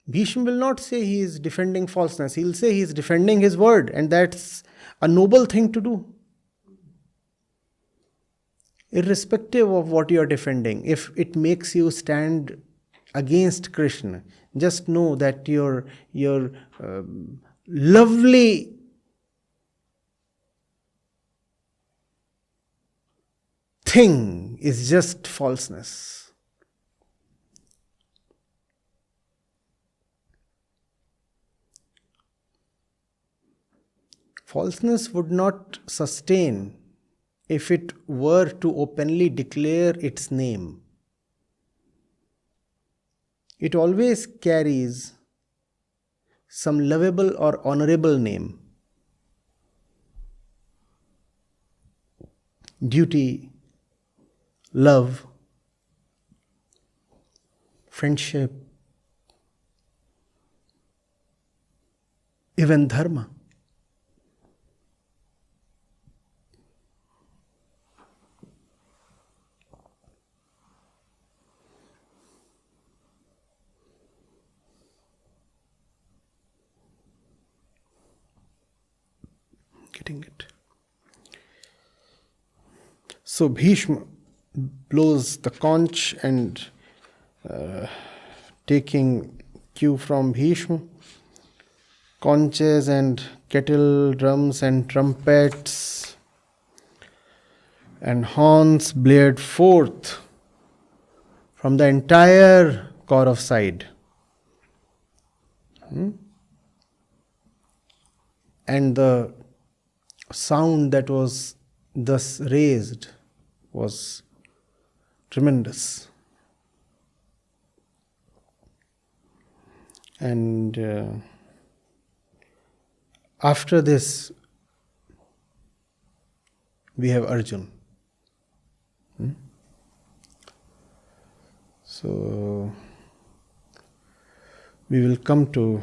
Bhishma will not say he is defending falseness. He will say he is defending his word, and that's a noble thing to do. Irrespective of what you are defending, if it makes you stand against Krishna, just know that your lovely thing is just falseness. Falseness would not sustain if it were to openly declare its name. It always carries some lovable or honorable name. Duty, love, friendship, even dharma. Getting it? So Bhishma blows the conch and taking cue from Bhishma, conches and kettle drums and trumpets and horns blared forth from the entire Kaurav side. And the sound that was thus raised was tremendous. And after this, we have Arjun. So, we will come to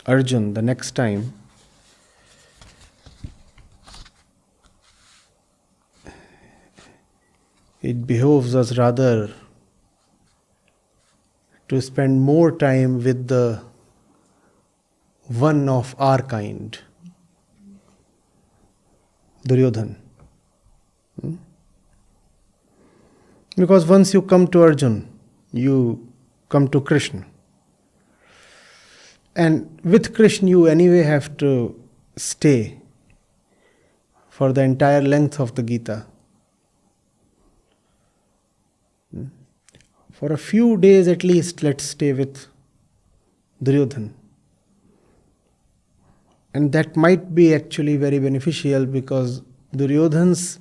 Arjun the next time. It behoves us rather to spend more time with the one of our kind, Duryodhan. Because once you come to Arjun, you come to Krishna. And with Krishna you anyway have to stay for the entire length of the Gita. For a few days at least, let's stay with Duryodhan. And that might be actually very beneficial because Duryodhan's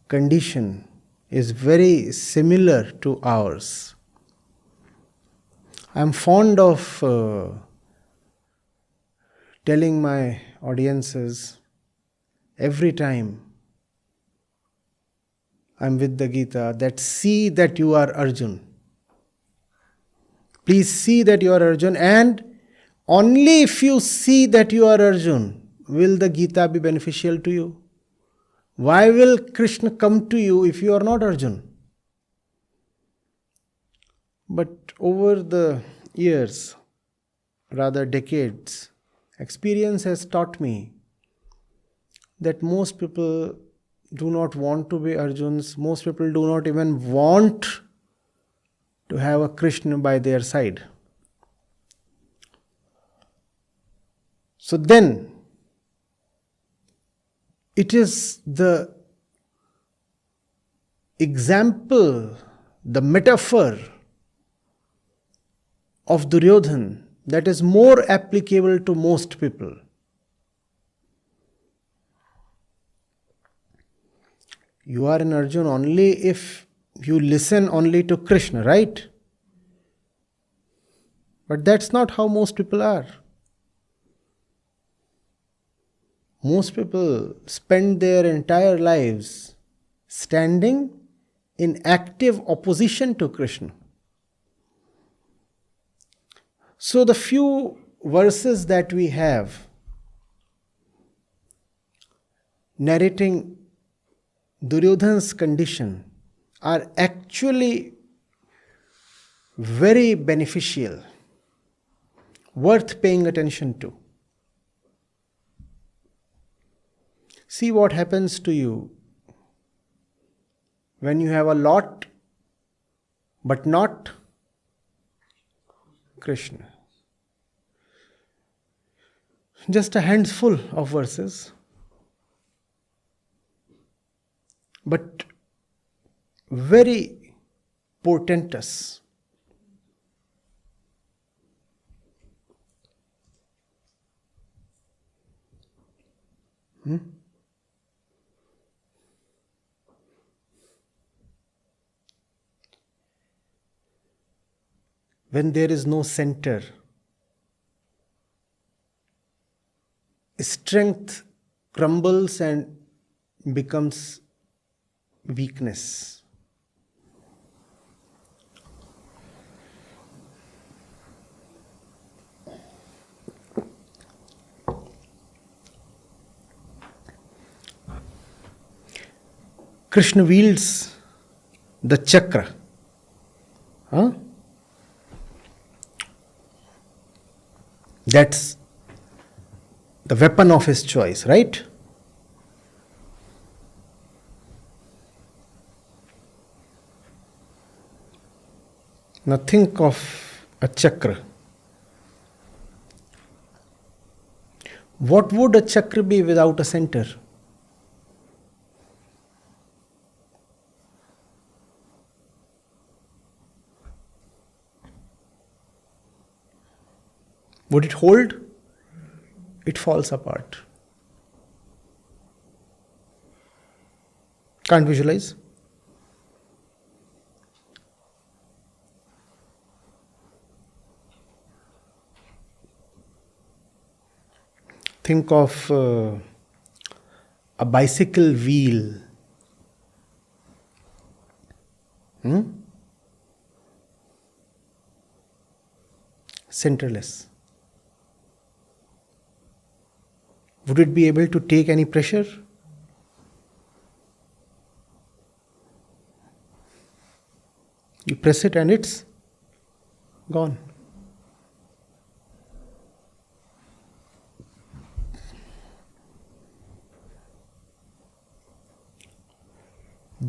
condition is very similar to ours. I am fond of telling my audiences every time I'm with the Gita that see that you are Arjun. Please see that you are Arjun, and only if you see that you are Arjun will the Gita be beneficial to you. Why will Krishna come to you if you are not Arjun? But over the years, rather decades, experience has taught me that most people do not want to be Arjuns. Most people do not even want to have a Krishna by their side. So then, it is the example, the metaphor of Duryodhan that is more applicable to most people. You are an Arjun only if you listen only to Krishna, right? But that's not how most people are. Most people spend their entire lives standing in active opposition to Krishna. So the few verses that we have narrating Duryodhan's condition are actually very beneficial, worth paying attention to. See what happens to you when you have a lot but not Krishna. Just a handful of verses, but very portentous. When there is no center, strength crumbles and becomes weakness. Krishna wields the chakra. That's the weapon of his choice, right? Now think of a chakra. What would a chakra be without a center? Would it hold? It falls apart. Can't visualize? Think of a bicycle wheel. Centerless. Would it be able to take any pressure? You press it and it's gone.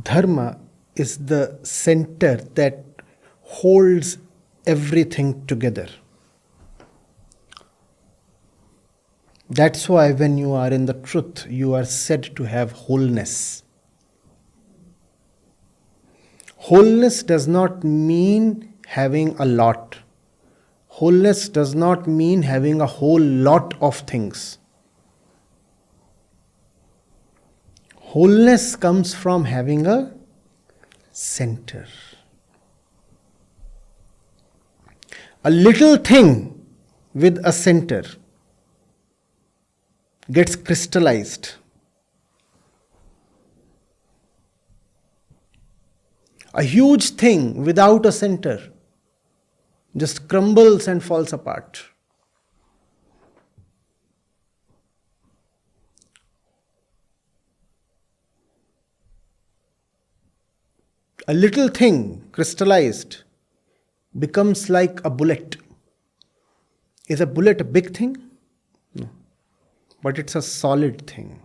Dharma is the center that holds everything together. That's why when you are in the truth, you are said to have wholeness. Wholeness does not mean having a lot. Wholeness does not mean having a whole lot of things. Wholeness comes from having a center. A little thing with a center gets crystallized. A huge thing without a center just crumbles and falls apart. A little thing crystallized becomes like a bullet. Is a bullet a big thing? No. But it's a solid thing.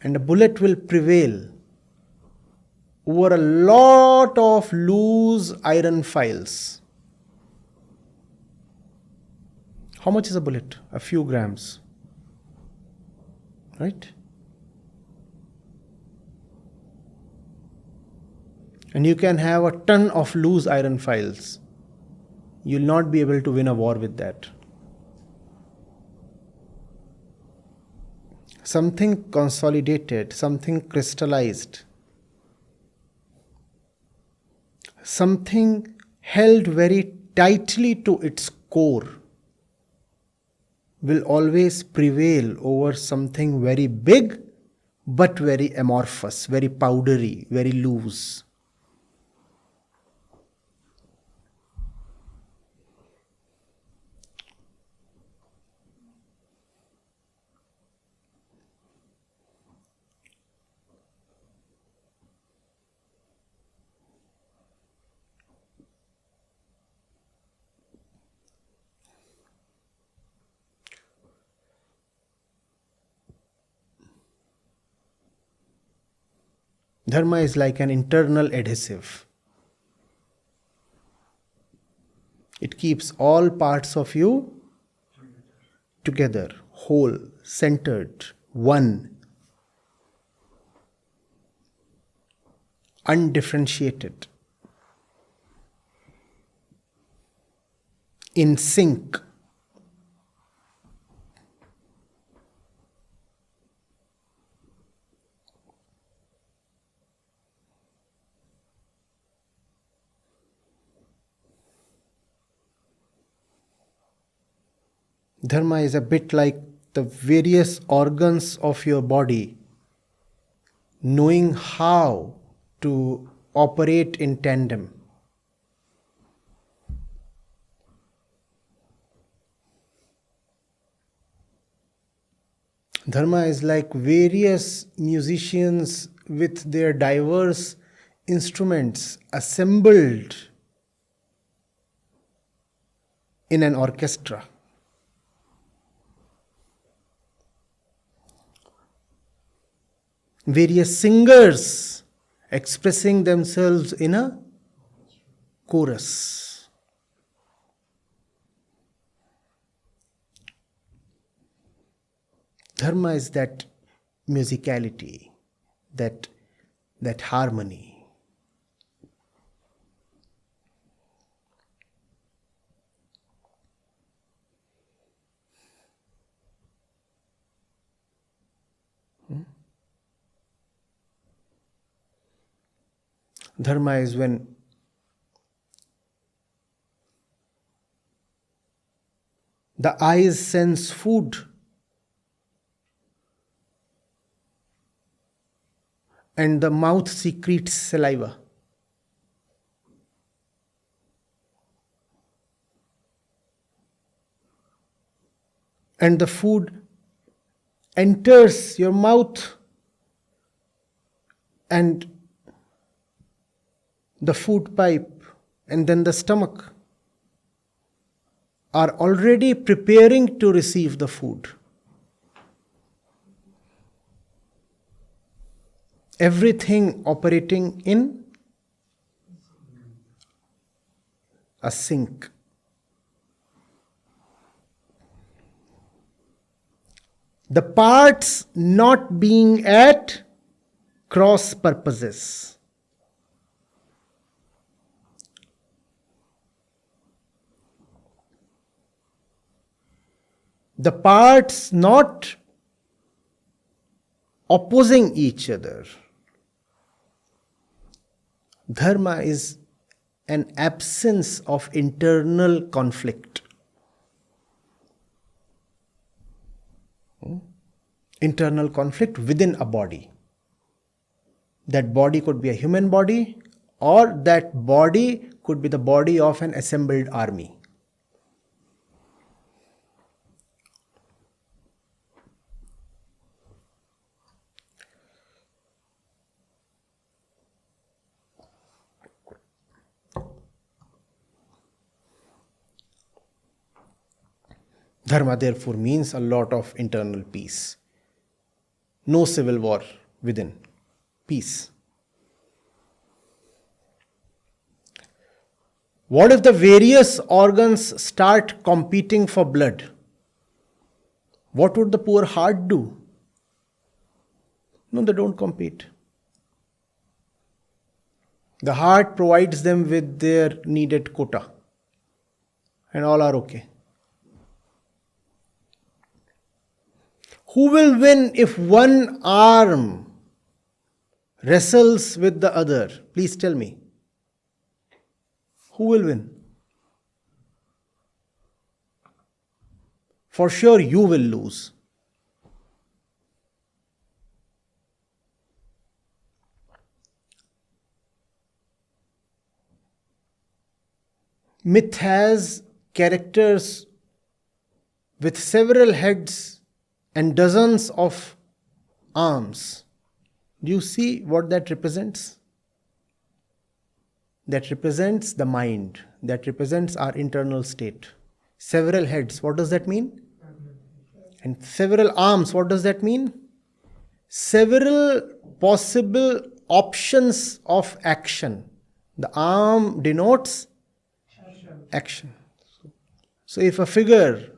and a bullet will prevail over a lot of loose iron files. How much is a bullet? A few grams. Right? And you can have a ton of loose iron files. You'll not be able to win a war with that. Something consolidated, something crystallized, something held very tightly to its core will always prevail over something very big but very amorphous, very powdery, very loose. Dharma is like an internal adhesive. It keeps all parts of you together, whole, centered, one, undifferentiated, in sync. Dharma is a bit like the various organs of your body, knowing how to operate in tandem. Dharma is like various musicians with their diverse instruments assembled in an orchestra. Various singers expressing themselves in a chorus. Dharma is that musicality, that harmony. Dharma is when the eyes sense food and the mouth secretes saliva. And the food enters your mouth and the food pipe and then the stomach are already preparing to receive the food. Everything operating in a sync. The parts not being at cross purposes. The parts not opposing each other. Dharma is an absence of internal conflict. Internal conflict within a body. That body could be a human body, or that body could be the body of an assembled army. Dharma therefore means a lot of internal peace. No civil war within. Peace. What if the various organs start competing for blood? What would the poor heart do? No, they don't compete. The heart provides them with their needed quota, and all are okay. Who will win if one arm wrestles with the other? Please tell me. Who will win? For sure, you will lose. Myth has characters with several heads and dozens of arms. Do you see what that represents? That represents the mind. That represents our internal state. Several heads, what does that mean? And several arms, what does that mean? Several possible options of action. The arm denotes action. So if a figure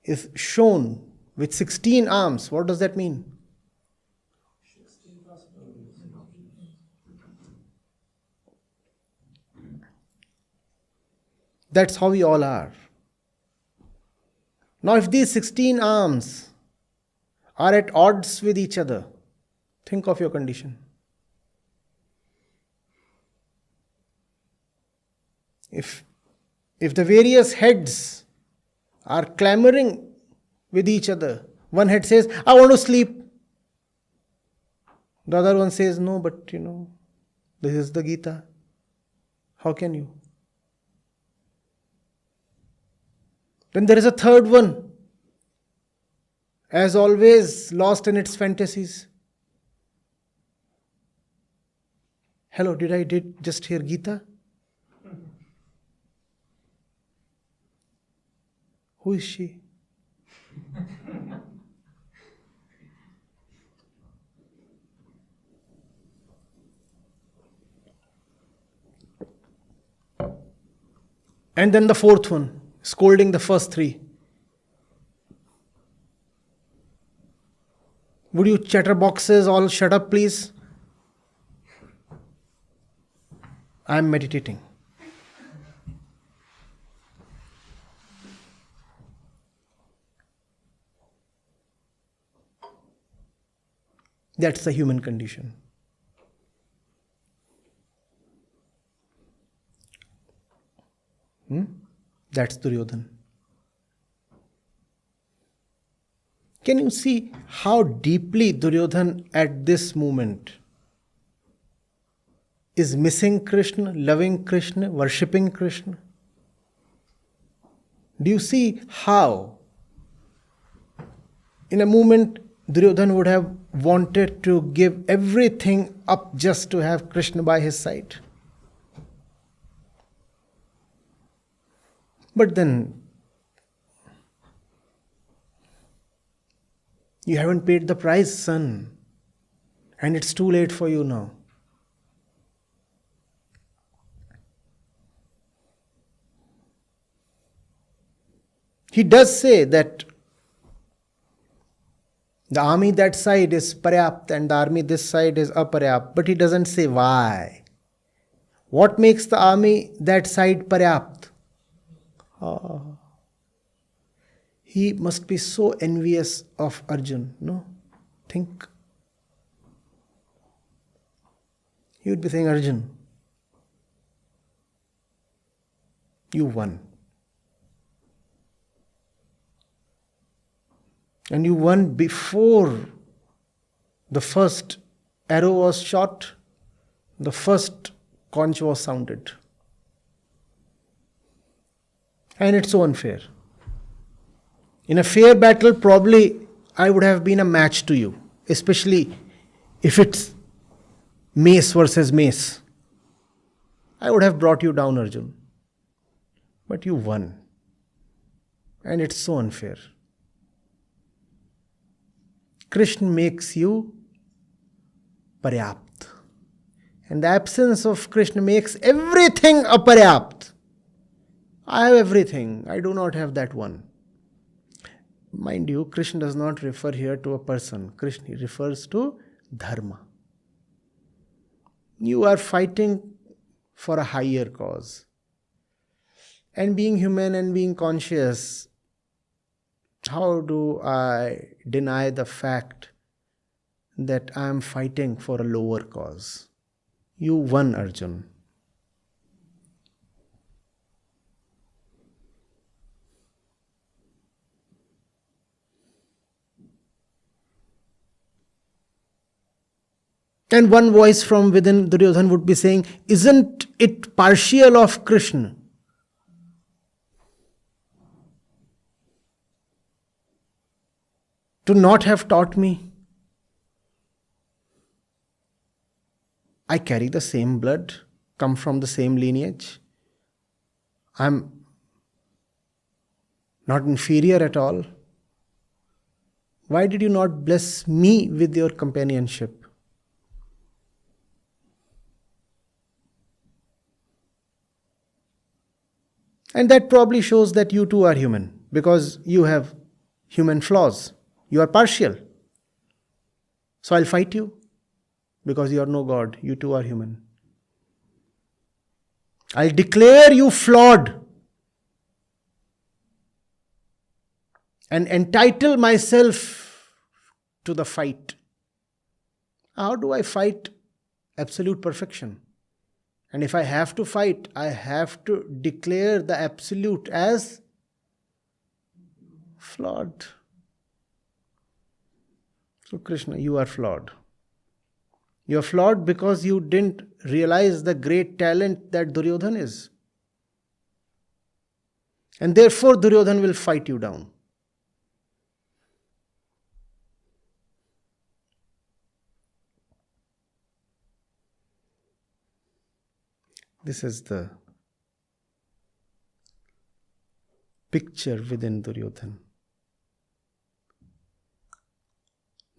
is shown with 16 arms, what does that mean? That's how we all are. Now, if these 16 arms are at odds with each other, think of your condition. If the various heads are clamoring with each other, one head says, I want to sleep. The other one says, no, but this is the Gita. How can you? Then there is a third one, as always, lost in its fantasies. Hello, did I just hear Gita? Who is she? And then the fourth one, scolding the first three. Would you chatterboxes all shut up, please? I am meditating. That's the human condition. That's Duryodhan. Can you see how deeply Duryodhan at this moment is missing Krishna, loving Krishna, worshipping Krishna? Do you see how in a moment Duryodhan would have wanted to give everything up just to have Krishna by his side? But then, you haven't paid the price, son, and it's too late for you now. He does say that the army that side is paryapt and the army this side is aparyapt, but he doesn't say why. What makes the army that side paryapt? He must be so envious of Arjun, no? Think. He would be saying, Arjun, you won. And you won before the first arrow was shot, the first conch was sounded. And it's so unfair. In a fair battle, probably I would have been a match to you, especially if it's mace versus mace. I would have brought you down, Arjun. But you won. And it's so unfair. Krishna makes you paryapt. And the absence of Krishna makes everything aparyapt. I have everything. I do not have that one. Mind you, Krishna does not refer here to a person. Krishna refers to dharma. You are fighting for a higher cause. And being human and being conscious, how do I deny the fact that I am fighting for a lower cause? You won, Arjun. And one voice from within Duryodhan would be saying, isn't it partial of Krishna to not have taught me? I carry the same blood, come from the same lineage. I'm not inferior at all. Why did you not bless me with your companionship? And that probably shows that you too are human, because you have human flaws. You are partial. So I'll fight you, because you are no God. You too are human. I'll declare you flawed and entitle myself to the fight. How do I fight absolute perfection? And if I have to fight, I have to declare the absolute as flawed. So Krishna, you are flawed. You are flawed because you didn't realize the great talent that Duryodhan is. And therefore Duryodhan will fight you down. This is the picture within Duryodhan.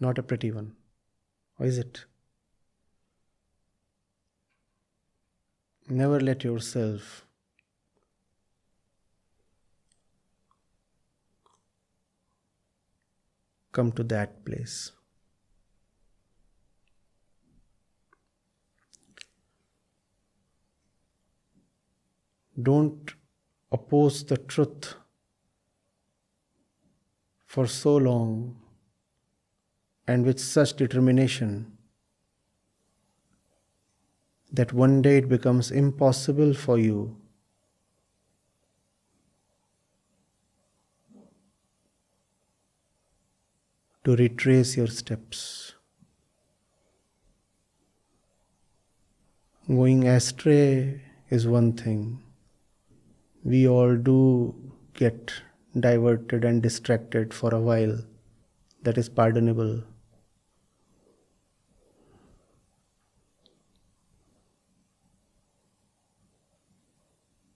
Not a pretty one. Or is it? Never let yourself come to that place. Don't oppose the truth for so long and with such determination that one day it becomes impossible for you to retrace your steps. Going astray is one thing. We all do get diverted and distracted for a while. That is pardonable.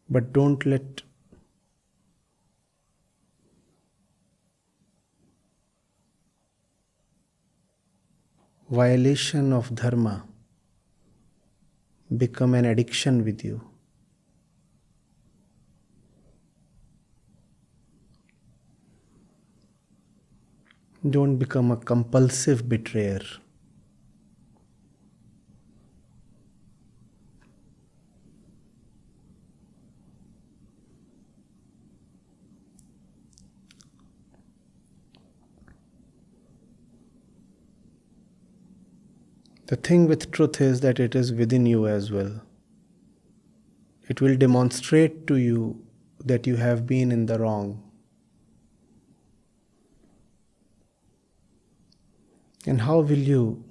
But don't let violation of dharma become an addiction with you. Don't become a compulsive betrayer. The thing with truth is that it is within you as well. It will demonstrate to you that you have been in the wrong. And how will you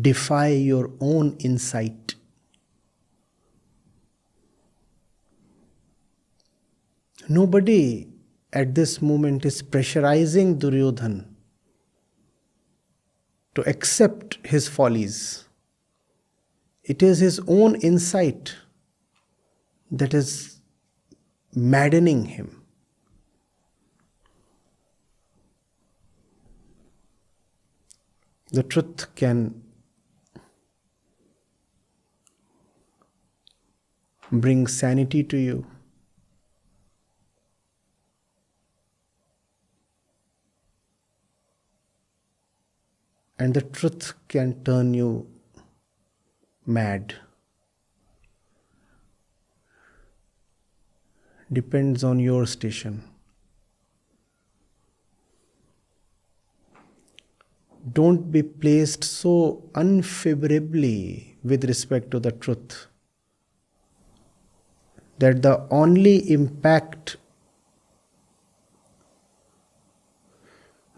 defy your own insight? Nobody at this moment is pressurizing Duryodhan to accept his follies. It is his own insight that is maddening him. The truth can bring sanity to you. And the truth can turn you mad. Depends on your station. Don't be placed so unfavorably with respect to the truth that the only impact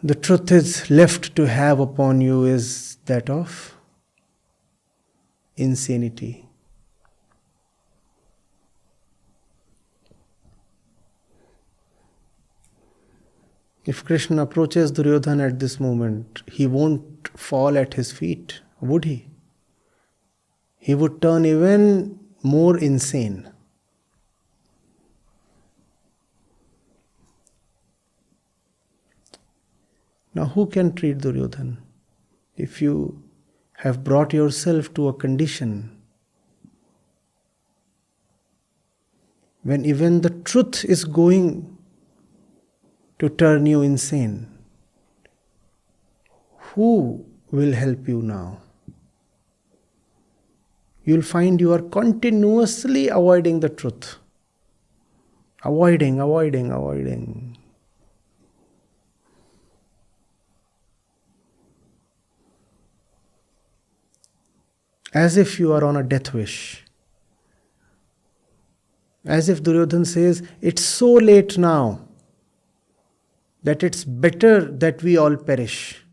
the truth is left to have upon you is that of insanity. If Krishna approaches Duryodhan at this moment, he won't fall at his feet, would he? He would turn even more insane. Now, who can treat Duryodhan? If you have brought yourself to a condition when even the truth is going to turn you insane, who will help you now? You'll find you are continuously avoiding the truth. Avoiding. As if you are on a death wish. As if Duryodhan says, it's so late now that it's better that we all perish.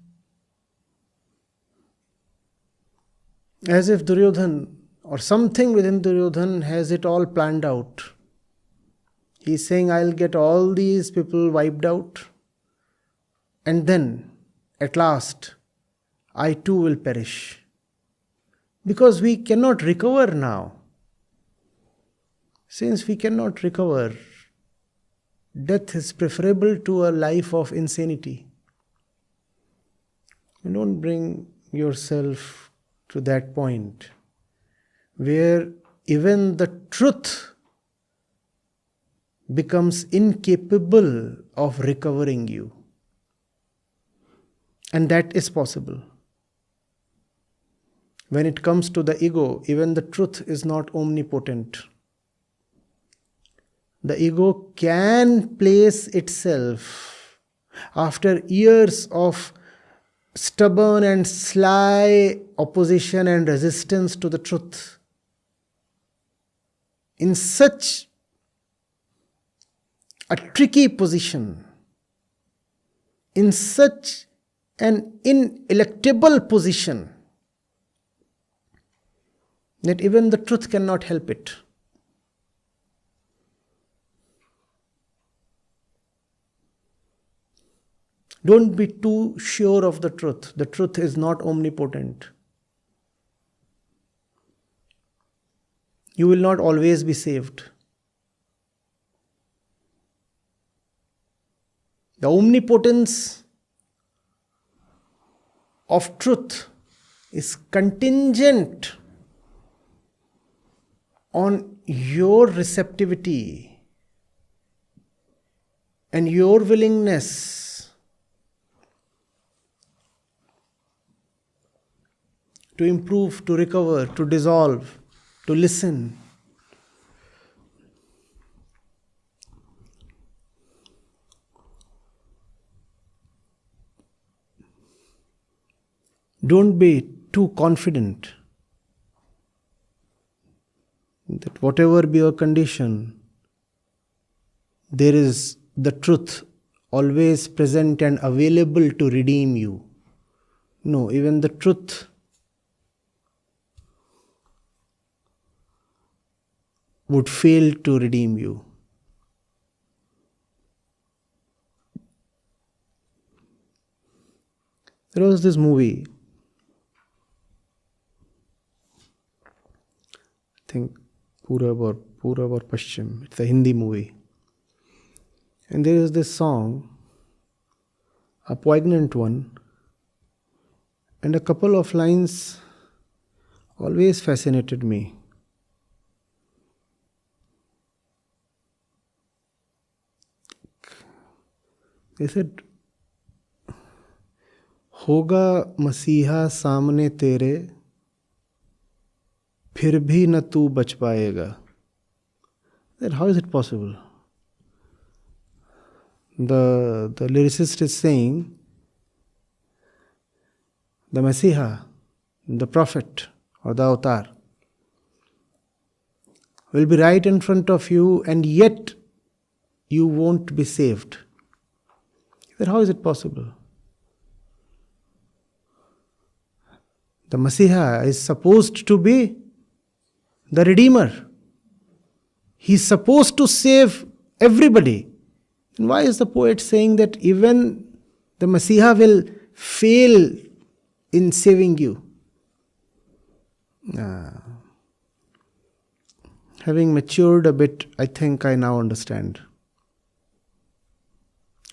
As if Duryodhan or something within Duryodhan has it all planned out. He's saying, I'll get all these people wiped out, and then at last I too will perish. Because we cannot recover now. Since we cannot recover, death is preferable to a life of insanity. You don't bring yourself to that point where even the truth becomes incapable of recovering you. And that is possible. When it comes to the ego, even the truth is not omnipotent. The ego can place itself, after years of stubborn and sly opposition and resistance to the truth, in such a tricky position, in such an ineluctable position, that even the truth cannot help it. Don't be too sure of the truth. The truth is not omnipotent. You will not always be saved. The omnipotence of truth is contingent on your receptivity and your willingness to improve, to recover, to dissolve, to listen. Don't be too confident that whatever be your condition, there is the truth always present and available to redeem you. No, even the truth would fail to redeem you. There was this movie, I think Purab or Paschim, it's a Hindi movie. And there is this song, a poignant one, And a couple of lines always fascinated me. They said, होगा मसीहा सामने तेरे फिर भी न तू बच पाएगा. Then how is it possible? The lyricist is saying, the Messiah, the prophet or the avatar will be right in front of you and yet you won't be saved. Then how is it possible? The Messiah is supposed to be the Redeemer. He's supposed to save everybody. And why is the poet saying that even the Messiah will fail in saving you? Having matured a bit, I think I now understand.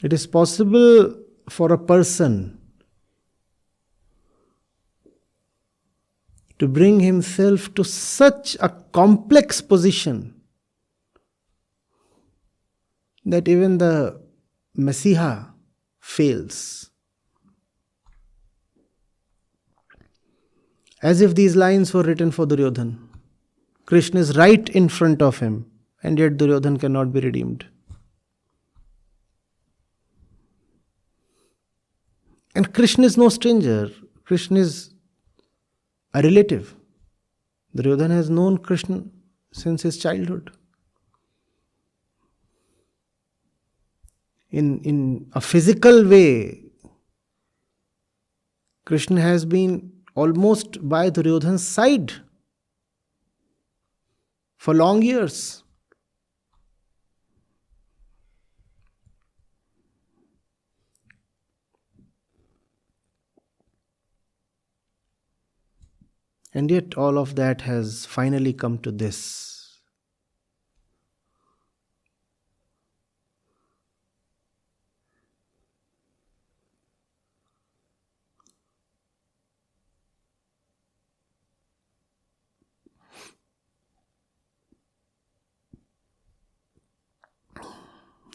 It is possible for a person to bring himself to such a complex position that even the Messiah fails. As if these lines were written for Duryodhan. Krishna is right in front of him, and yet Duryodhan cannot be redeemed. And Krishna is no stranger. Krishna is a relative. Duryodhan has known Krishna since his childhood. In a physical way, Krishna has been almost by Duryodhan's side for long years. And yet all of that has finally come to this.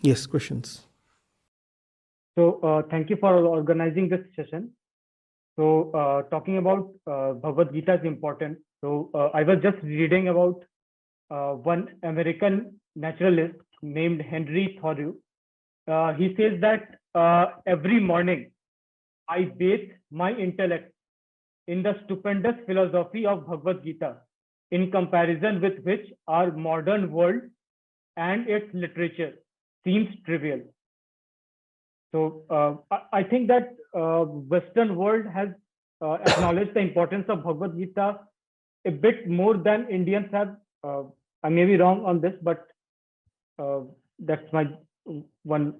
Yes, questions? So, thank you for organizing this session. So, talking about Bhagavad Gita is important. So, I was just reading about one American naturalist named Henry Thoreau. He says that every morning I bathe my intellect in the stupendous philosophy of Bhagavad Gita, in comparison with which our modern world and its literature seems trivial. So I think that Western world has acknowledged the importance of Bhagavad Gita a bit more than Indians have. I may be wrong on this, but that's my one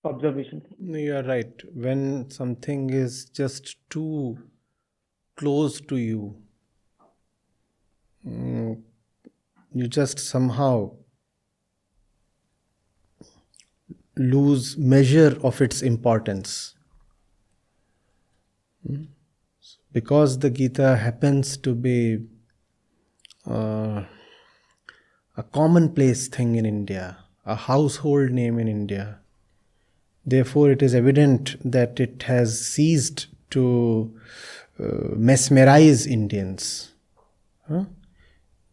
observation. You are right. When something is just too close to you, you just somehow lose measure of its importance. Because the Gita happens to be a commonplace thing in India, a household name in India, therefore it is evident that it has ceased to mesmerize Indians.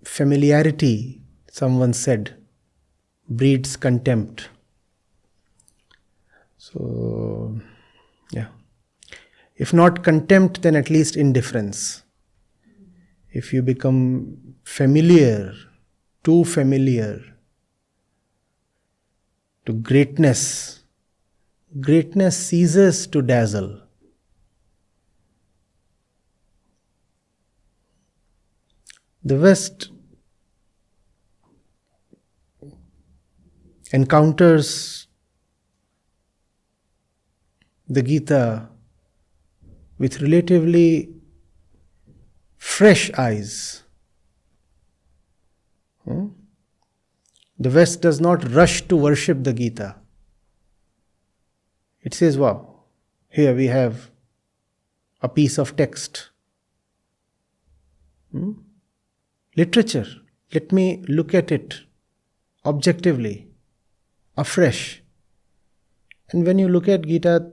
Familiarity, someone said, breeds contempt. So, yeah. If not contempt, then at least indifference. If you become familiar, too familiar to greatness, greatness ceases to dazzle. The West encounters the Gita with relatively fresh eyes. The West does not rush to worship the Gita. It says, wow, here we have a piece of text. Literature, let me look at it objectively, afresh. And when you look at Gita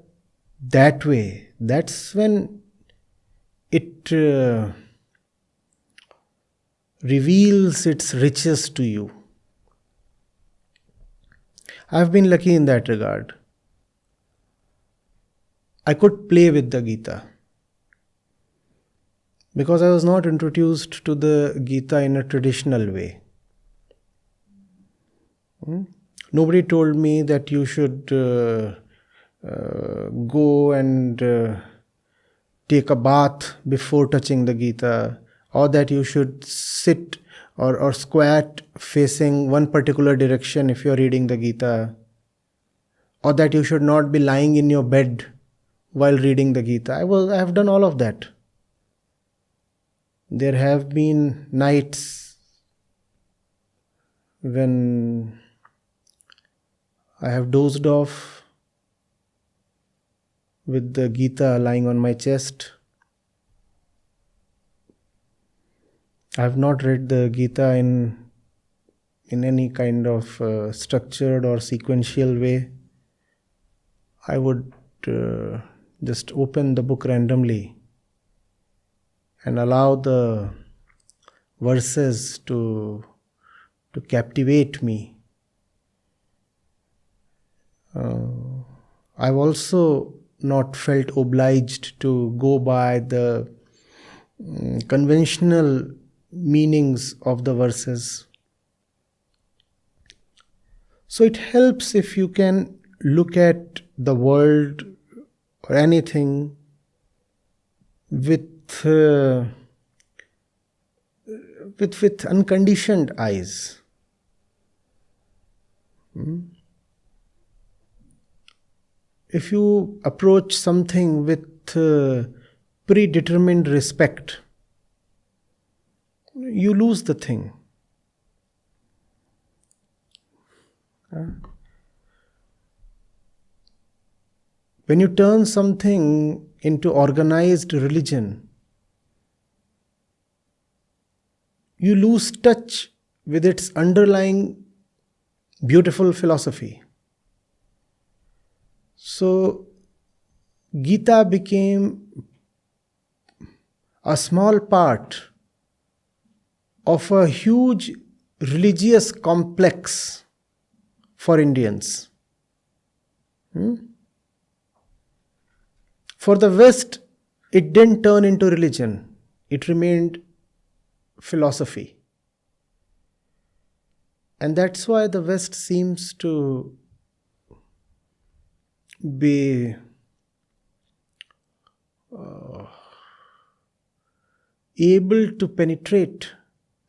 that way, that's when it reveals its riches to you. I've been lucky in that regard. I could play with the Gita because I was not introduced to the Gita in a traditional way. Nobody told me that you should go and take a bath before touching the Gita, or that you should sit or squat facing one particular direction if you're reading the Gita, or that you should not be lying in your bed while reading the Gita. I have done all of that. There have been nights when I have dozed off with the Gita lying on my chest. I have not read the Gita in any kind of structured or sequential way. I would just open the book randomly and allow the verses to captivate me. I've also not felt obliged to go by the conventional meanings of the verses. So it helps if you can look at the world or anything with unconditioned eyes. If you approach something with predetermined respect, you lose the thing. When you turn something into organized religion, you lose touch with its underlying beautiful philosophy. So, Gita became a small part of a huge religious complex for Indians. For the West, it didn't turn into religion. It remained philosophy. And that's why the West seems to be able to penetrate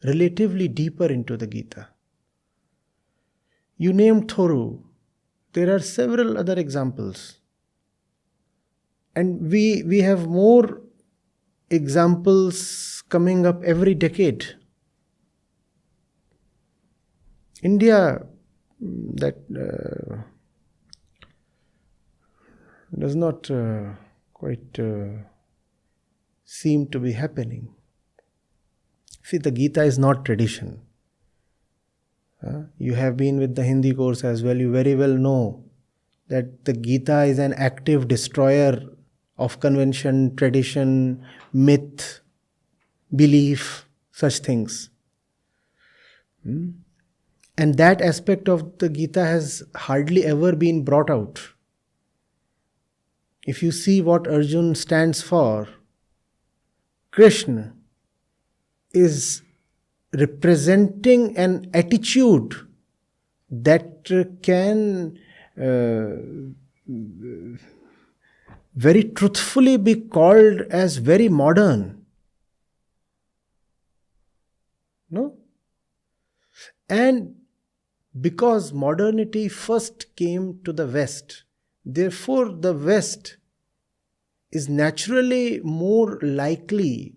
relatively deeper into the Gita. You named Thoru. There are several other examples. And we have more examples coming up every decade. India, that does not quite seem to be happening. See, the Gita is not tradition. You have been with the Hindi course as well. You very well know that the Gita is an active destroyer of convention, tradition, myth, belief, such things. And that aspect of the Gita has hardly ever been brought out. If you see what Arjun stands for, Krishna is representing an attitude that can very truthfully be called as very modern. No? And because modernity first came to the West, therefore the West is naturally more likely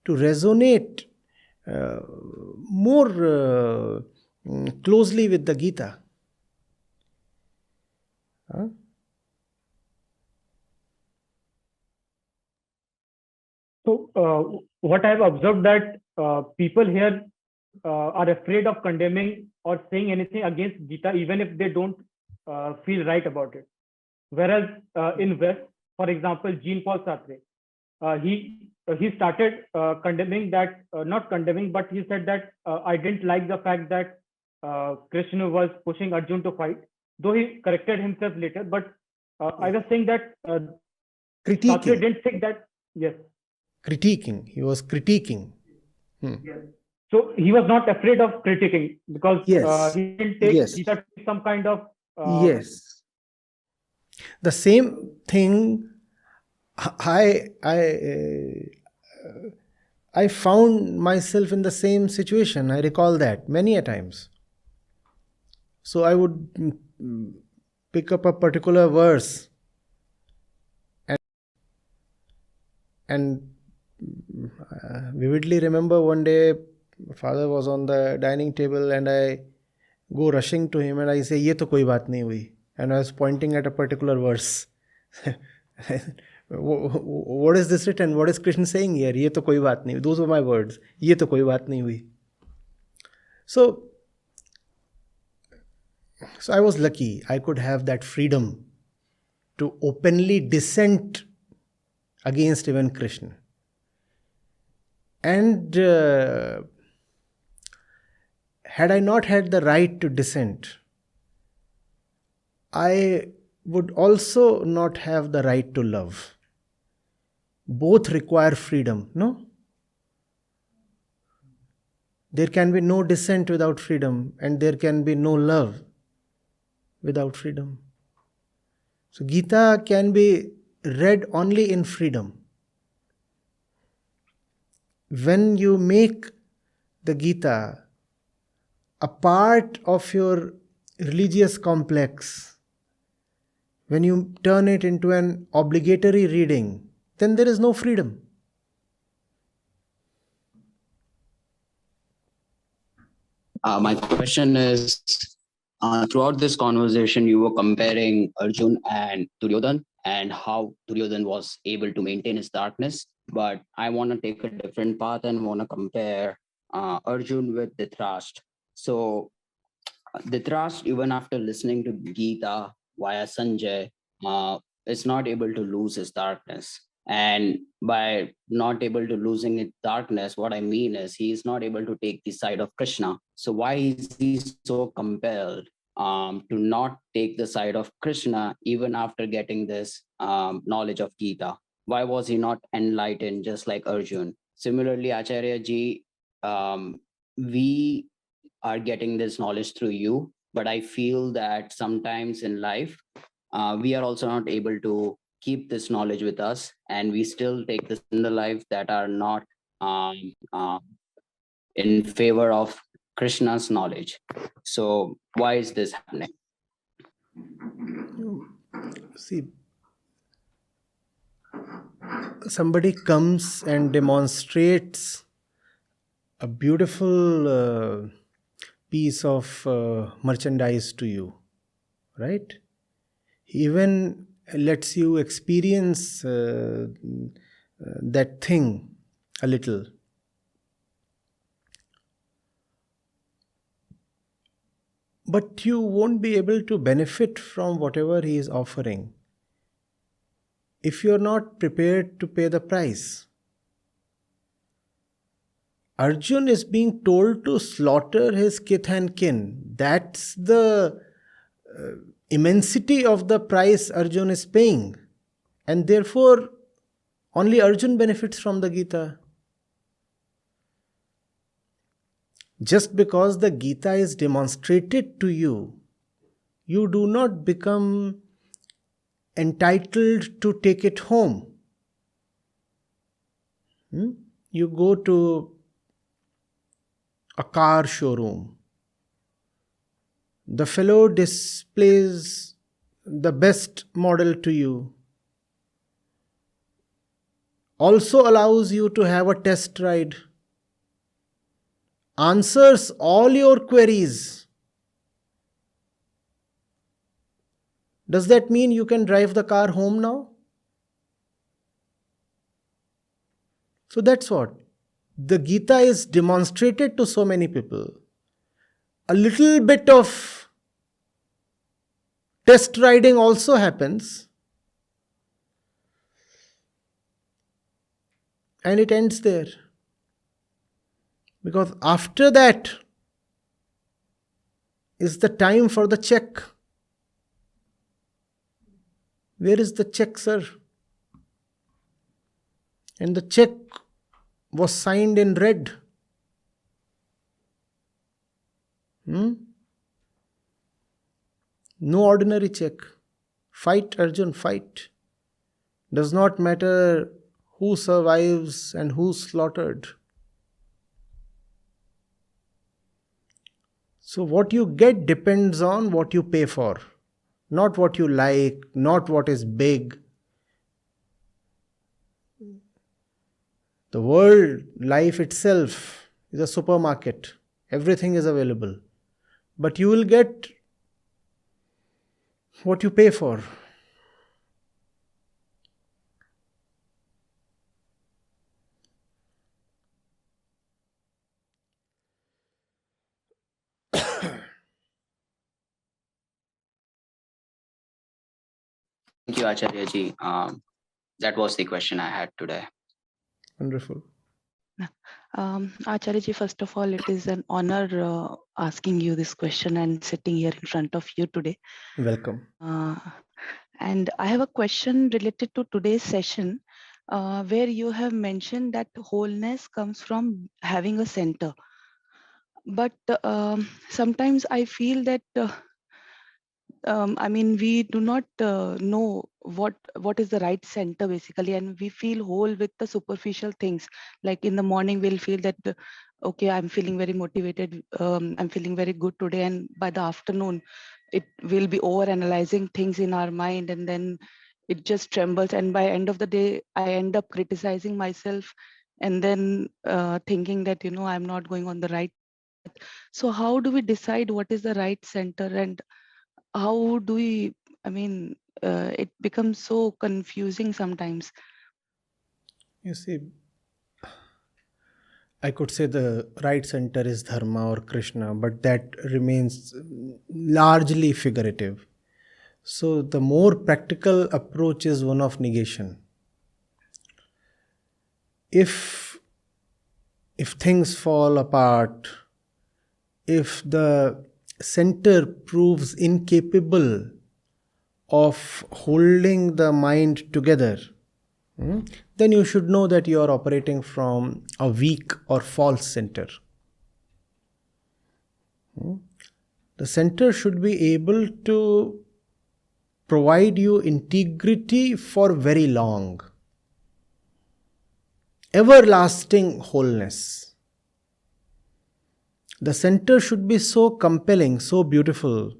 to resonate more closely with the Gita. So, what I've observed that people here are afraid of condemning or saying anything against Gita, even if they don't feel right about it. Whereas in West, for example, Jean-Paul Sartre, he started condemning that, not condemning, but he said that I didn't like the fact that Krishna was pushing Arjun to fight, though he corrected himself later. But I was saying that Sartre Critiquing. didn't think that, yes. Critiquing. He was critiquing. Yes. So he was not afraid of critiquing because Yes. he didn't take Yes. Gita to some kind of Yes. The same thing I found myself in the same situation. I recall that many a times. So I would pick up a particular verse and vividly remember one day father was on the dining table and I go rushing to him and I say, "Ye to koi baat nahi hui." And I was pointing at a particular verse. What is this written? What is Krishna saying here? Ye to koi baat nahi hui. Those were my words. Ye to koi baat nahi hui. So I was lucky. I could have that freedom to openly dissent against even Krishna. And had I not had the right to dissent, I would also not have the right to love. Both require freedom, no? There can be no dissent without freedom, and there can be no love without freedom. So Gita can be read only in freedom. When you make the Gita a part of your religious complex, when you turn it into an obligatory reading, then there is no freedom. My question is, throughout this conversation, you were comparing Arjun and Duryodhan and how Duryodhan was able to maintain his darkness. But I want to take a different path and want to compare Arjun with Dhritarashtra. So Dhritarashtra, even after listening to Gita via Sanjay, is not able to lose his darkness. And by not able to losing his darkness, what I mean is he is not able to take the side of Krishna. So why is he so compelled to not take the side of Krishna even after getting this knowledge of Gita? Why was he not enlightened just like Arjun? Similarly, Acharya ji, we are getting this knowledge through you, but I feel that sometimes in life, we are also not able to keep this knowledge with us, and we still take this in the life that are not in favor of Krishna's knowledge. So why is this happening? See, somebody comes and demonstrates a beautiful piece of merchandise to you, right? He even lets you experience that thing a little. But you won't be able to benefit from whatever he is offering if you're not prepared to pay the price. Arjun is being told to slaughter his kith and kin. That's the immensity of the price Arjun is paying. And therefore, only Arjun benefits from the Gita. Just because the Gita is demonstrated to you, you do not become entitled to take it home. You go to a car showroom. The fellow displays the best model to you. Also allows you to have a test ride. Answers all your queries. Does that mean you can drive the car home now? So that's what the Gita is demonstrated to so many people. A little bit of test riding also happens, and it ends there. Because after that is the time for the check. Where is the check, sir? And the check was signed in red. No ordinary check. Fight, Arjun, fight. Does not matter who survives and who's slaughtered. So what you get depends on what you pay for. Not what you like, not what is big. The world, life itself is a supermarket. Everything is available. But you will get what you pay for. Thank you, Acharya ji. That was the question I had today. Wonderful. Acharya ji, first of all, it is an honor asking you this question and sitting here in front of you today. Welcome. And I have a question related to today's session, where you have mentioned that wholeness comes from having a center. But sometimes I feel that we do not know what is the right center basically, and we feel whole with the superficial things. Like in the morning, we'll feel that okay, I'm feeling very motivated, I'm feeling very good today, and by the afternoon, it will be over analyzing things in our mind, and then it just trembles. And by end of the day, I end up criticizing myself, and then thinking that I'm not going on the right path. So how do we decide what is the right center, and how do we, it becomes so confusing sometimes. You see, I could say the right center is Dharma or Krishna, but that remains largely figurative. So the more practical approach is one of negation. If things fall apart, if the center proves incapable of holding the mind together, then you should know that you are operating from a weak or false center. The center should be able to provide you integrity for very long, everlasting wholeness. The center should be so compelling, so beautiful,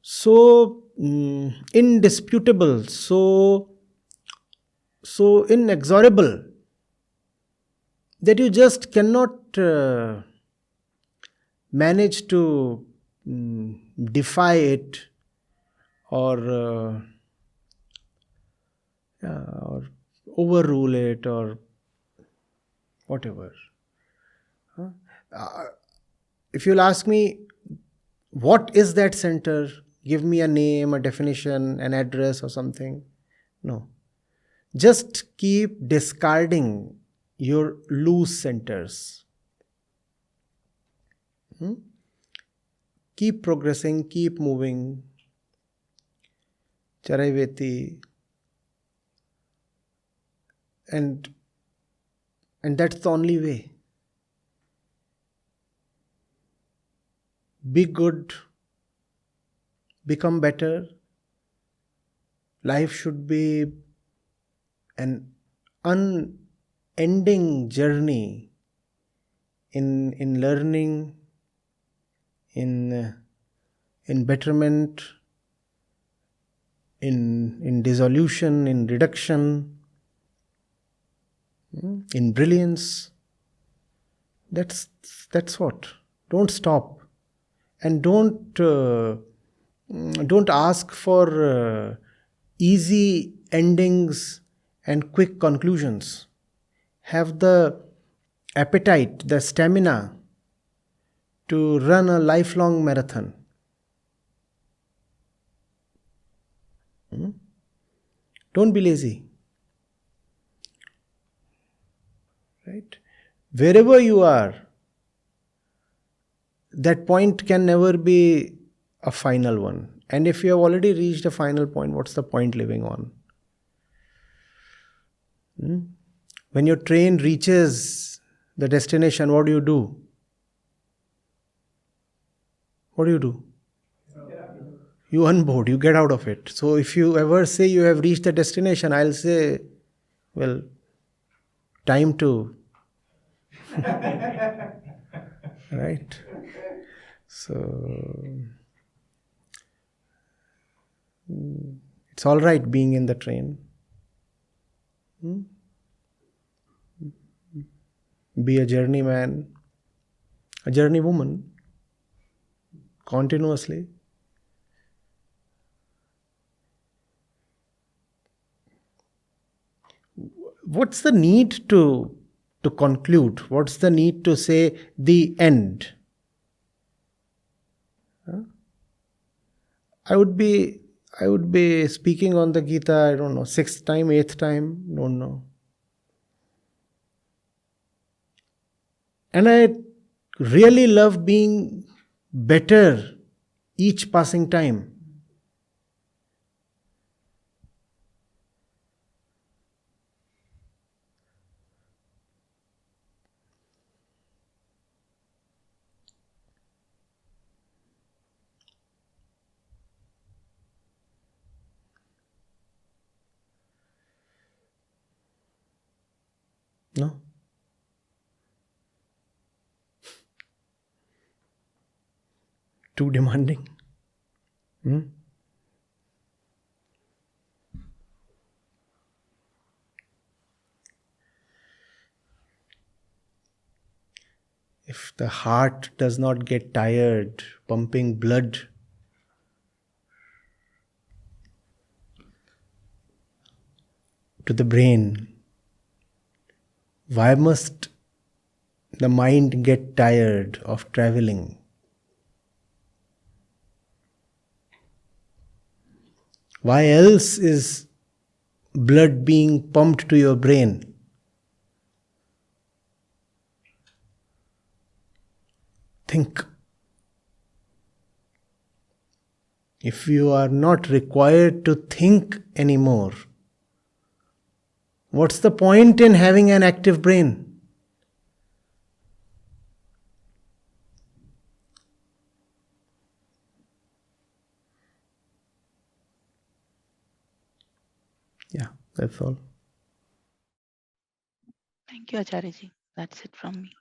so indisputable, so inexorable, that you just cannot manage to defy it or overrule it or whatever. If you'll ask me, what is that center? Give me a name, a definition, an address or something. No. Just keep discarding your loose centers. Keep progressing, keep moving. Charaiveti. And that's the only way. Be good, become better. Life should be an unending journey in learning, in betterment, in dissolution, in reduction, in brilliance. That's what. Don't stop. And don't ask for easy endings and quick conclusions. have the appetite, the stamina to run a lifelong marathon. Don't be lazy. Right? Wherever you are, that point can never be a final one. And if you have already reached a final point, what's the point living on? When your train reaches the destination, what do you do? What do you do? You unboard, you get out of it. So if you ever say you have reached the destination, I'll say, well, time to. Right? So it's all right being in the train. Be a journeyman, a journeywoman, continuously. What's the need to conclude? What's the need to say the end? I would be speaking on the Gita, I don't know, 6th time, 8th time, don't know. And I really love being better each passing time. No? Too demanding? If the heart does not get tired pumping blood, to the brain, why must the mind get tired of traveling? Why else is blood being pumped to your brain? Think. If you are not required to think anymore, what's the point in having an active brain? Yeah, that's all. Thank you, Acharya ji. That's it from me.